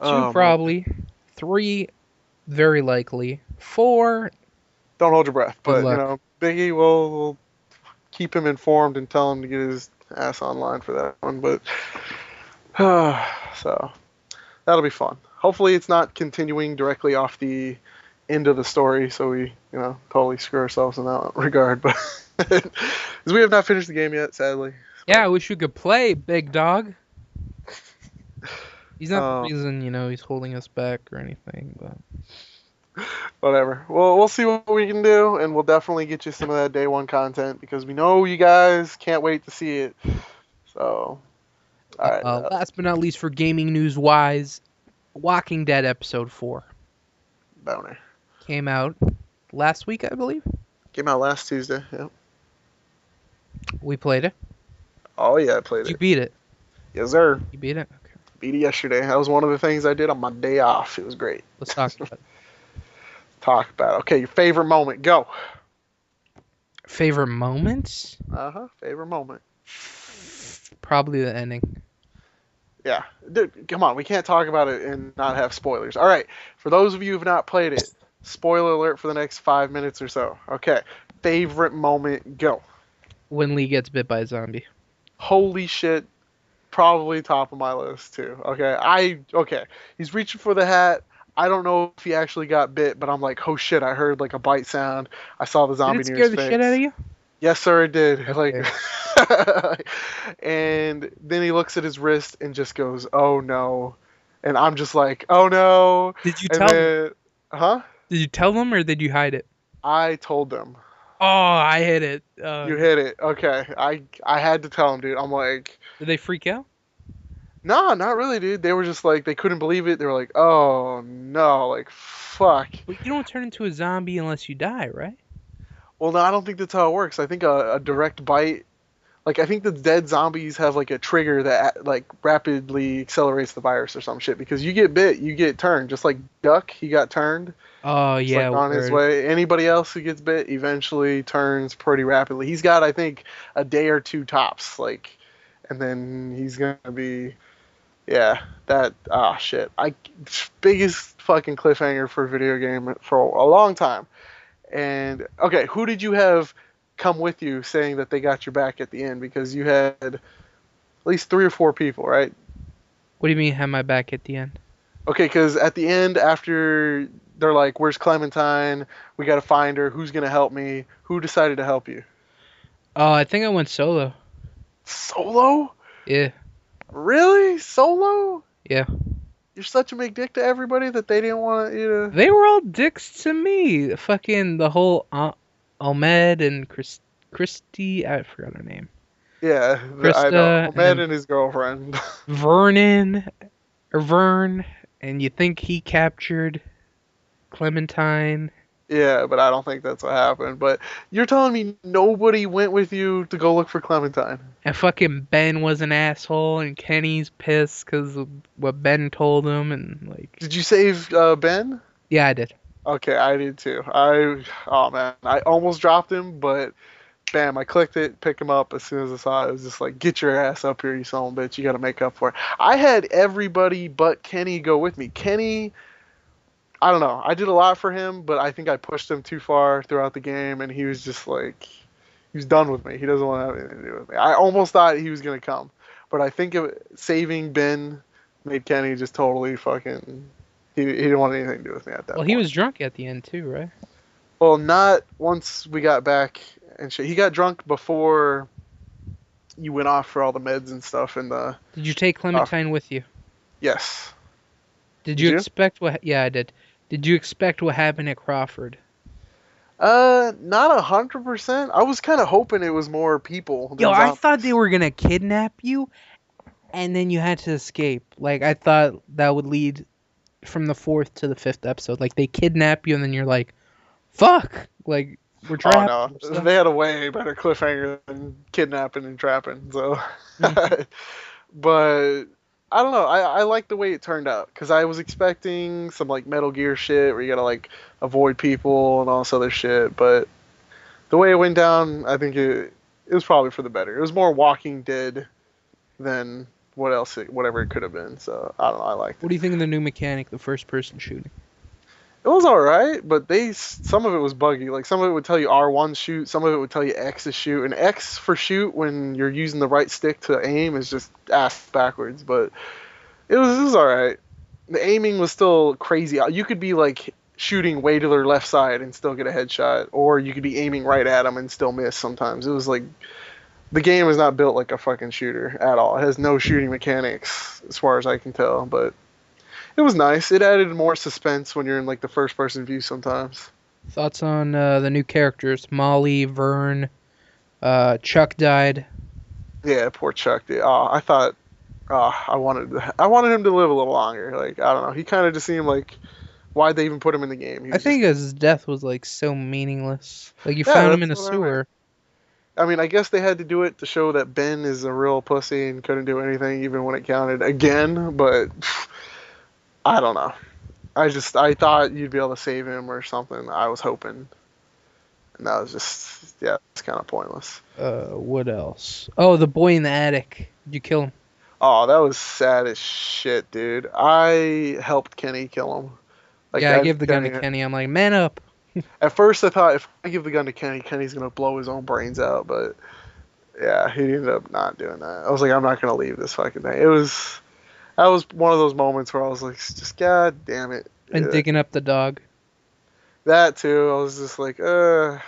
Speaker 2: my,
Speaker 1: probably. 3 very likely. 4
Speaker 2: don't hold your breath.
Speaker 1: good
Speaker 2: But
Speaker 1: luck.
Speaker 2: Biggie will keep him informed and tell him to get his ass online for that one. But so that'll be fun. Hopefully, it's not continuing directly off the end of the story, so we totally screw ourselves in that regard. But because we have not finished the game yet, sadly.
Speaker 1: Yeah, I wish we could play, big dog. He's not the
Speaker 2: Um,
Speaker 1: reason, he's holding us back or anything, but
Speaker 2: Whatever. Well, we'll see what we can do, and we'll definitely get you some of that day one content because we know you guys can't wait to see it. So, all right.
Speaker 1: last but not least for gaming news wise, Walking Dead episode 4
Speaker 2: Boner.
Speaker 1: came out last week, I believe.
Speaker 2: Came out last Tuesday. Yep.
Speaker 1: We played it.
Speaker 2: Oh yeah, I played
Speaker 1: Did you
Speaker 2: it.
Speaker 1: beat it?
Speaker 2: Yes, sir.
Speaker 1: You beat it? Okay.
Speaker 2: Beat it yesterday. That was one of the things I did on my day off. It was great.
Speaker 1: Let's talk about it.
Speaker 2: Talk about it. Okay, your favorite moment. Go.
Speaker 1: Favorite moments?
Speaker 2: Favorite moment.
Speaker 1: Probably the ending.
Speaker 2: Yeah. Dude, come on. We can't talk about it and not have spoilers. All right. For those of you who have not played it, spoiler alert for the next 5 minutes or so. Okay. Favorite moment. Go.
Speaker 1: When Lee gets bit by a zombie.
Speaker 2: Holy shit. Probably top of my list too. Okay. He's reaching for the hat. I don't know if he actually got bit, but I'm like, oh shit, I heard like a bite sound. I saw the
Speaker 1: Did
Speaker 2: zombie
Speaker 1: it
Speaker 2: near
Speaker 1: scare
Speaker 2: his
Speaker 1: the
Speaker 2: face.
Speaker 1: shit out of you?
Speaker 2: Yes, sir, it did.
Speaker 1: Okay.
Speaker 2: Like, and then he looks at his wrist and just goes, "Oh no," and I'm just like, "Oh no."
Speaker 1: Did you
Speaker 2: And
Speaker 1: tell them?
Speaker 2: then, huh?
Speaker 1: Did you tell them or did you hide it?
Speaker 2: I told them.
Speaker 1: Oh, I hit it.
Speaker 2: You hit it. Okay. I had to tell him, dude. I'm like,
Speaker 1: Did they freak out?
Speaker 2: no, not really, dude. They were just like, they couldn't believe it. They were like, "Oh no," like, fuck.
Speaker 1: But you don't turn into a zombie unless you die, right?
Speaker 2: Well, no, I don't think that's how it works. I think a direct bite, like I think the dead zombies have like a trigger that like rapidly accelerates the virus or some shit. Because you get bit, you get turned. Just like Duck, he got turned.
Speaker 1: Oh,
Speaker 2: It's
Speaker 1: yeah.
Speaker 2: like on his way. Anybody else who gets bit eventually turns pretty rapidly. He's got, I think, a day or two tops. Like, and then he's gonna be, yeah, that shit. Biggest fucking cliffhanger for a video game for a long time. And okay, who did you have come with you saying that they got your back at the end? Because you had at least 3 or 4 people, right?
Speaker 1: What do you mean have my back at the end?
Speaker 2: Okay, because at the end, after they're like, "Where's Clementine? We got to find her. Who's gonna help me?" Who decided to help you?
Speaker 1: Oh, I think I went solo.
Speaker 2: Solo?
Speaker 1: Yeah.
Speaker 2: Really? Solo?
Speaker 1: Yeah.
Speaker 2: You're such a big dick to everybody that they didn't want you to.
Speaker 1: They were all dicks to me. Fucking the whole Ahmed and Christy, I forgot her name.
Speaker 2: Yeah, I know.
Speaker 1: Krista
Speaker 2: Ahmed and his girlfriend.
Speaker 1: Vern, and you think he captured Clementine.
Speaker 2: Yeah, but I don't think that's what happened. But you're telling me nobody went with you to go look for Clementine?
Speaker 1: And fucking Ben was an asshole, and Kenny's pissed because of what Ben told him, and like...
Speaker 2: Did you save Ben?
Speaker 1: Yeah, I did.
Speaker 2: Okay, I did too. Oh man, I almost dropped him, but bam, I clicked it, picked him up as soon as I saw it. It was just like, get your ass up here, you son of a bitch. You got to make up for it. I had everybody but Kenny go with me. Kenny, I don't know. I did a lot for him, but I think I pushed him too far throughout the game, and he was just like, he was done with me. He doesn't want to have anything to do with me. I almost thought he was going to come, but I think saving Ben made Kenny just totally fucking. He didn't want anything to do with me at that
Speaker 1: Well,
Speaker 2: point.
Speaker 1: he was drunk at the end too, right?
Speaker 2: Well, not once we got back and shit. He got drunk before you went off for all the meds and stuff. And
Speaker 1: Did you take Clementine with you?
Speaker 2: Yes.
Speaker 1: Did you expect what? Yeah, I did. Did you expect what happened at Crawford?
Speaker 2: Not 100%. I was kind of hoping it was more people.
Speaker 1: Yo, I thought they were gonna kidnap you, and then you had to escape. Like, I thought that would lead from the 4th to the 5th episode. Like, they kidnap you, and then you're like, fuck! Like, we're trapped.
Speaker 2: Oh, no. They had a way better cliffhanger than kidnapping and trapping, so. But, I don't know. I like the way it turned out, because I was expecting some, like, Metal Gear shit, where you gotta, like, avoid people and all this other shit, but the way it went down, I think it was probably for the better. It was more Walking Dead than whatever it could have been. So I don't know. I liked it.
Speaker 1: What do you think of the new mechanic, the first-person shooting?
Speaker 2: It was all right, but some of it was buggy. Like some of it would tell you R1 shoot, some of it would tell you X is shoot, and X for shoot when you're using the right stick to aim is just ass backwards. But it was all right. The aiming was still crazy. You could be like shooting way to their left side and still get a headshot, or you could be aiming right at them and still miss sometimes. It was like the game is not built like a fucking shooter at all. It has no shooting mechanics as far as I can tell, but it was nice. It added more suspense when you're in like the first person view sometimes.
Speaker 1: Thoughts on the new characters? Molly, Vern, Chuck died.
Speaker 2: Yeah, poor Chuck. I thought I wanted him to live a little longer. Like I don't know. He kind of just seemed like why'd they even put him in the game?
Speaker 1: I think his death was like so meaningless. Like you found him in a sewer.
Speaker 2: I mean, I guess they had to do it to show that Ben is a real pussy and couldn't do anything even when it counted again, but I don't know. I thought you'd be able to save him or something. I was hoping. And that was just, it's kind of pointless.
Speaker 1: What else? Oh, the boy in the attic. Did you kill him?
Speaker 2: Oh, that was sad as shit, dude. I helped Kenny kill him.
Speaker 1: Like, yeah, I gave the gun to Kenny. I'm like, man up.
Speaker 2: At first, I thought if I give the gun to Kenny, Kenny's gonna blow his own brains out. But yeah, he ended up not doing that. I was like, I'm not gonna leave this fucking thing. That was one of those moments where I was like, just god damn it.
Speaker 1: And digging up the dog.
Speaker 2: That too. I was just like, I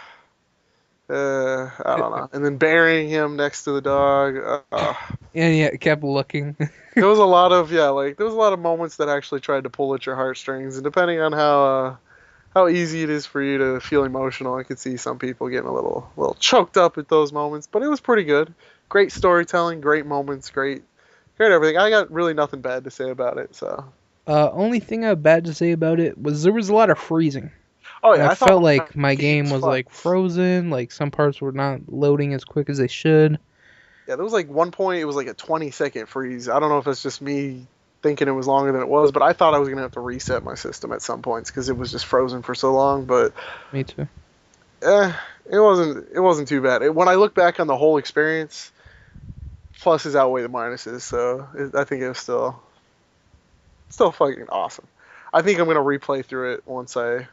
Speaker 2: don't know. And then burying him next to the dog.
Speaker 1: And yeah, it kept looking.
Speaker 2: There was a lot of moments that actually tried to pull at your heartstrings, and depending on how easy it is for you to feel emotional, I could see some people getting a little choked up at those moments. But it was pretty good. Great storytelling, great moments, great everything. I got really nothing bad to say about it. So.
Speaker 1: Only thing I have bad to say about it was there was a lot of freezing.
Speaker 2: Oh yeah,
Speaker 1: I felt like my game was like frozen. Like some parts were not loading as quick as they should.
Speaker 2: Yeah, there was like one point it was like a 20-second freeze. I don't know if it's just me thinking it was longer than it was, but I thought I was gonna have to reset my system at some points because it was just frozen for so long. But
Speaker 1: me too.
Speaker 2: It wasn't too bad. When I look back on the whole experience, pluses outweigh the minuses. So I think it was still fucking awesome. I think I'm gonna replay through it once I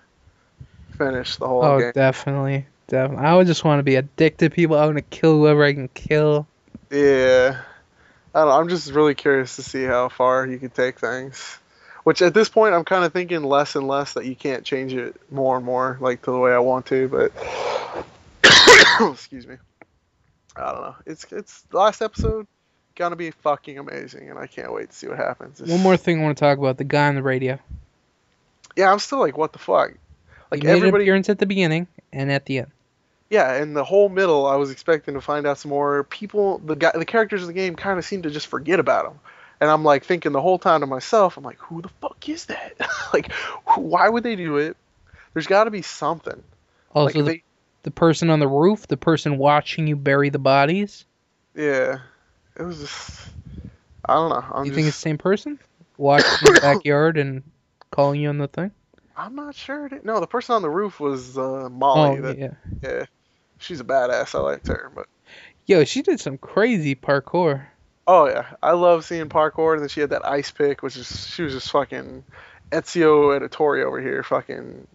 Speaker 2: finish the whole game.
Speaker 1: Oh, definitely. I would just want to be a dick to people. I want to kill whoever I can kill.
Speaker 2: Yeah. I don't know, I'm just really curious to see how far you can take things. Which at this point, I'm kind of thinking less and less that you can't change it more and more, like to the way I want to. But excuse me. I don't know. It's the last episode gonna be fucking amazing, and I can't wait to see what happens.
Speaker 1: One more thing I want to talk about: the guy on the radio.
Speaker 2: Yeah, I'm still like, what the fuck? Like
Speaker 1: he made an appearance at the beginning and at the end.
Speaker 2: Yeah, in the whole middle, I was expecting to find out some more. People, the characters in the game kind of seem to just forget about him. And I'm like thinking the whole time to myself, I'm like, who the fuck is that? Like, why would they do it? There's got to be something.
Speaker 1: Also, like the person on the roof, the person watching you bury the bodies.
Speaker 2: Yeah, it was just, I don't know.
Speaker 1: You think it's the same person? Watching in the backyard and calling you on the thing?
Speaker 2: I'm not sure. No, the person on the roof was Molly.
Speaker 1: Oh, yeah.
Speaker 2: Yeah. She's a badass. I liked her, but
Speaker 1: Yo, she did some crazy parkour.
Speaker 2: oh yeah, I love seeing parkour. And then she had that ice pick, which is she was just fucking Ezio Auditore over here, fucking.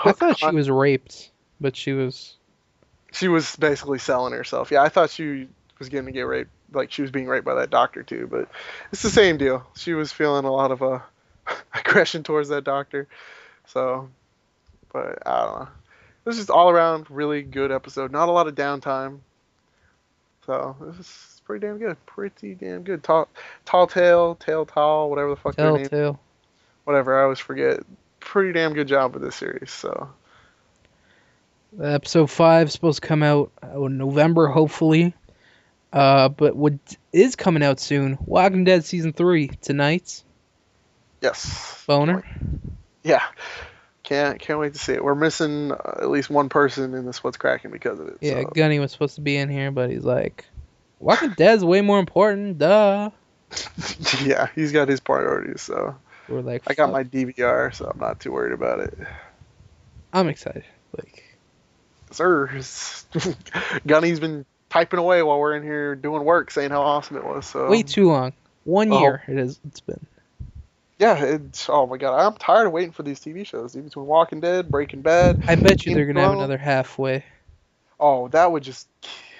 Speaker 1: I thought she was raped, but she was.
Speaker 2: She was basically selling herself. Yeah, I thought she was going to get raped, like she was being raped by that doctor too. But it's the same deal. She was feeling a lot of aggression towards that doctor. So, but I don't know. It was just all around really good episode. Not a lot of downtime. So this is pretty damn good. Pretty damn good. Tall tall, whatever the fuck their name.
Speaker 1: Telltale.
Speaker 2: Whatever, I always forget. Pretty damn good job with this series. So.
Speaker 1: Episode 5 is supposed to come out in November, hopefully. But what is coming out soon? Walking Dead season 3 tonight.
Speaker 2: Yes.
Speaker 1: Boner.
Speaker 2: Yeah. Can't wait to see it. We're missing at least one person in this What's Cracking because of it.
Speaker 1: Yeah,
Speaker 2: So.
Speaker 1: Gunny was supposed to be in here, but he's like, Walking Dead's way more important, duh.
Speaker 2: Yeah, he's got his priorities, so.
Speaker 1: We're like,
Speaker 2: I got my DVR, so I'm not too worried about it.
Speaker 1: I'm excited. Like,
Speaker 2: sir, Gunny's been typing away while we're in here doing work, saying how awesome it was. So.
Speaker 1: way too long. 1 year it's been.
Speaker 2: Yeah, oh my god, I'm tired of waiting for these TV shows. Between Walking Dead, Breaking Bad.
Speaker 1: I bet you they're gonna have another halfway.
Speaker 2: Oh, that would just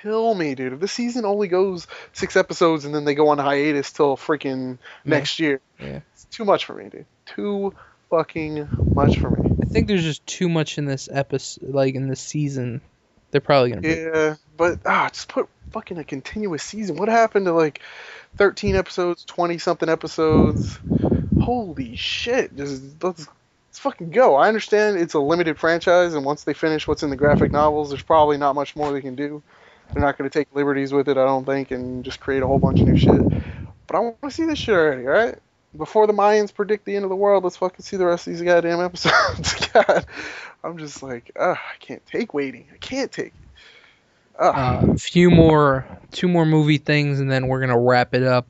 Speaker 2: kill me, dude. If the season only goes 6 episodes and then they go on hiatus till freaking next year, it's too much for me, dude. Too fucking much for me.
Speaker 1: I think there's just too much in this episode, like in this season. They're probably gonna.
Speaker 2: Yeah, but just put fucking a continuous season. What happened to like 13 episodes, 20 something episodes? Holy shit! Let's fucking go. I understand it's a limited franchise, and once they finish what's in the graphic novels, there's probably not much more they can do. They're not going to take liberties with it, I don't think, and just create a whole bunch of new shit. But I want to see this shit already, alright? Before the Mayans predict the end of the world, let's fucking see the rest of these goddamn episodes. God, I'm just like, I can't take waiting. I can't take it.
Speaker 1: Two more movie things, and then we're gonna wrap it up.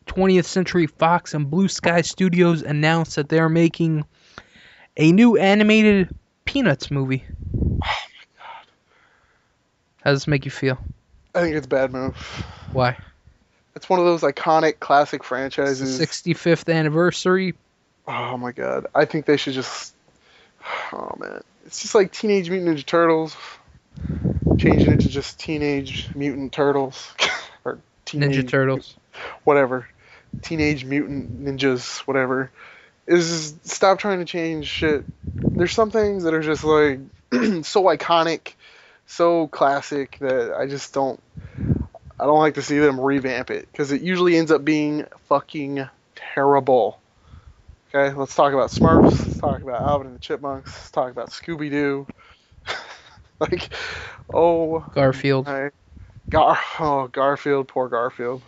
Speaker 1: 20th Century Fox and Blue Sky Studios announced that they're making a new animated Peanuts movie.
Speaker 2: Oh my god.
Speaker 1: How does this make you feel?
Speaker 2: I think it's a bad move.
Speaker 1: Why?
Speaker 2: It's one of those iconic classic franchises.
Speaker 1: 65th anniversary.
Speaker 2: Oh my god. I think they should just... Oh man. It's just like Teenage Mutant Ninja Turtles. Changing it to just Teenage Mutant Turtles. Or
Speaker 1: Ninja Turtles.
Speaker 2: Whatever. Teenage Mutant Ninjas, whatever. Is just stop trying to change shit. There's some things that are just like so iconic, so classic that I just don't... I don't like to see them revamp it because it usually ends up being fucking terrible. Okay, let's talk about Smurfs. Let's talk about Alvin and the Chipmunks. Let's talk about Scooby-Doo. Like,
Speaker 1: Garfield.
Speaker 2: Garfield, poor Garfield.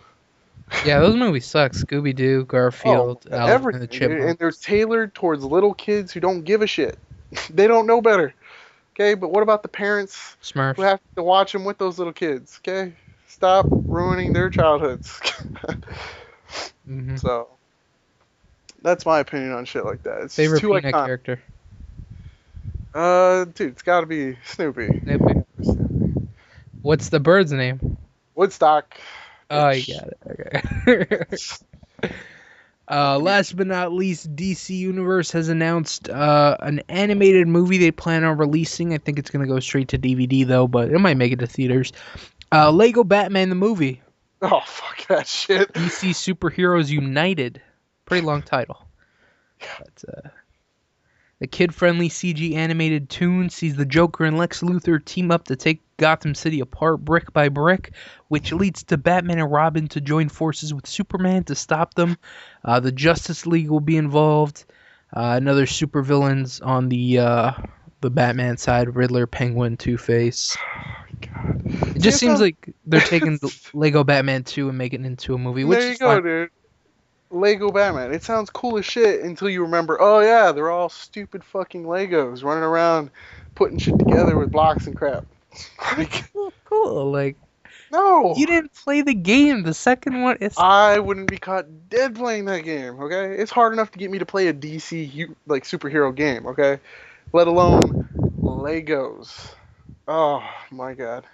Speaker 1: Yeah, those movies suck. Scooby-Doo, Garfield, Alvin and the Chipmunks.
Speaker 2: And they're tailored towards little kids who don't give a shit. They don't know better. Okay, but what about the parents
Speaker 1: Smurfs.
Speaker 2: who have to watch them with those little kids? Okay, stop ruining their childhoods.
Speaker 1: Mm-hmm.
Speaker 2: So, that's my opinion on shit like that. It's
Speaker 1: Favorite
Speaker 2: too
Speaker 1: Peanut
Speaker 2: iconic.
Speaker 1: character?
Speaker 2: Dude, it's got to be Snoopy.
Speaker 1: Snoopy. What's the bird's name?
Speaker 2: Woodstock.
Speaker 1: Oh, you got it. Okay. Last but not least, DC Universe has announced an animated movie they plan on releasing. I think it's going to go straight to DVD, though, but it might make it to theaters. Lego Batman the movie.
Speaker 2: Oh, fuck that shit.
Speaker 1: DC Superheroes United. Pretty long title. But, the kid-friendly CG animated tune sees the Joker and Lex Luthor team up to take Gotham City apart brick by brick, which leads to Batman and Robin to join forces with Superman to stop them. The Justice League will be involved. Another supervillains on the Batman side: Riddler, Penguin, Two-Face.
Speaker 2: God.
Speaker 1: It just seems like they're taking the Lego Batman 2 and making it into a movie. Which
Speaker 2: there you
Speaker 1: is
Speaker 2: go,
Speaker 1: fine.
Speaker 2: dude. Lego Batman. It sounds cool as shit until you remember, oh yeah, they're all stupid fucking Legos running around putting shit together with blocks and crap. Like,
Speaker 1: Cool. Like,
Speaker 2: no.
Speaker 1: you didn't play the game. The second one is...
Speaker 2: I wouldn't be caught dead playing that game, okay? It's hard enough to get me to play a DC like superhero game, okay? Let alone Legos. Oh my god.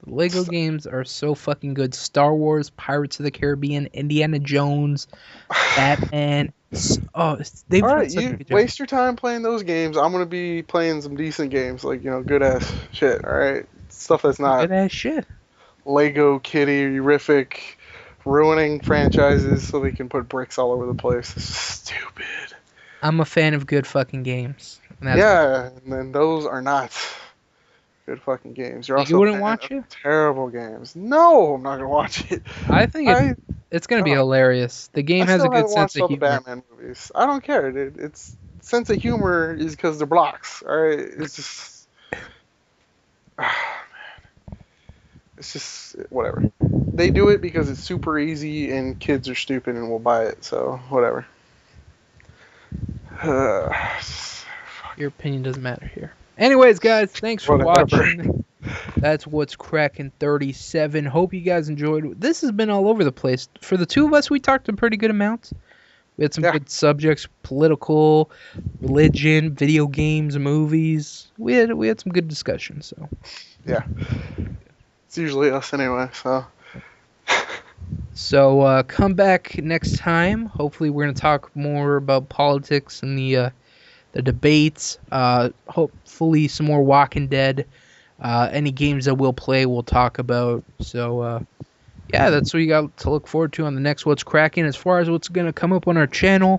Speaker 1: The Lego games are so fucking good. Star Wars, Pirates of the Caribbean, Indiana Jones, Batman. They've
Speaker 2: All
Speaker 1: done
Speaker 2: right,
Speaker 1: such a
Speaker 2: you
Speaker 1: good job.
Speaker 2: waste your time playing those games. I'm gonna be playing some decent games, like good ass shit. All right, stuff that's not
Speaker 1: Good ass shit.
Speaker 2: Lego kitty-rific, ruining franchises so they can put bricks all over the place. It's just stupid.
Speaker 1: I'm a fan of good fucking games. And that's
Speaker 2: Yeah, and then those are not good fucking games. You're
Speaker 1: you
Speaker 2: also a
Speaker 1: wouldn't
Speaker 2: fan
Speaker 1: watch
Speaker 2: of
Speaker 1: it?
Speaker 2: terrible games. No, I'm not gonna watch it.
Speaker 1: I think
Speaker 2: I
Speaker 1: it's gonna be
Speaker 2: oh,
Speaker 1: hilarious. The
Speaker 2: I
Speaker 1: game has a
Speaker 2: still
Speaker 1: good
Speaker 2: haven't
Speaker 1: sense
Speaker 2: watched
Speaker 1: of
Speaker 2: all the
Speaker 1: humor.
Speaker 2: Batman movies. I don't care, dude. It's sense of humor is because they're blocks. All right, it's just it's just whatever. They do it because it's super easy and kids are stupid and will buy it. So whatever.
Speaker 1: Your opinion doesn't matter here. Anyways, guys, thanks for
Speaker 2: Whatever.
Speaker 1: watching. That's what's cracking 37. Hope you guys enjoyed. This has been all over the place. For the two of us, we talked a pretty good amount. We had some
Speaker 2: Yeah.
Speaker 1: good subjects: political, religion, video games, movies. We had some good discussions. So
Speaker 2: Yeah. It's usually us anyway.
Speaker 1: so come back next time. Hopefully, we're gonna talk more about politics and the debates. Hopefully, some more Walking Dead. Any games that we'll play, we'll talk about. So, yeah, that's what you got to look forward to on the next What's Cracking. As far as what's going to come up on our channel,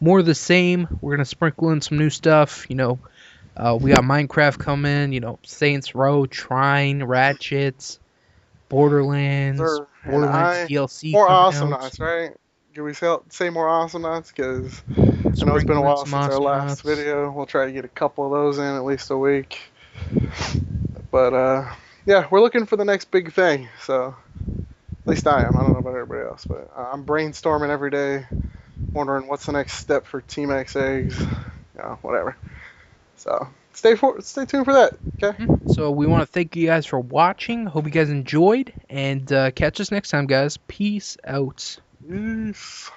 Speaker 1: more of the same. We're going to sprinkle in some new stuff. We got Minecraft coming, Saints Row, Trine, Ratchets, Borderlands,
Speaker 2: Sir, and
Speaker 1: Borderlands DLC
Speaker 2: more
Speaker 1: coming
Speaker 2: awesome
Speaker 1: out.
Speaker 2: knots, right? Can we say more awesome knots? Because I know it's been a
Speaker 1: Sprinkle in
Speaker 2: while
Speaker 1: some
Speaker 2: since our
Speaker 1: awesome
Speaker 2: last
Speaker 1: knots.
Speaker 2: video. We'll try to get a couple of those in at least a week. But yeah, we're looking for the next big thing. So at least I am. I don't know about everybody else, but I'm brainstorming every day, wondering what's the next step for TeamxEggS. Whatever. So stay tuned for that. Okay.
Speaker 1: So we want to thank you guys for watching. Hope you guys enjoyed, and catch us next time, guys. Peace out.
Speaker 2: Peace.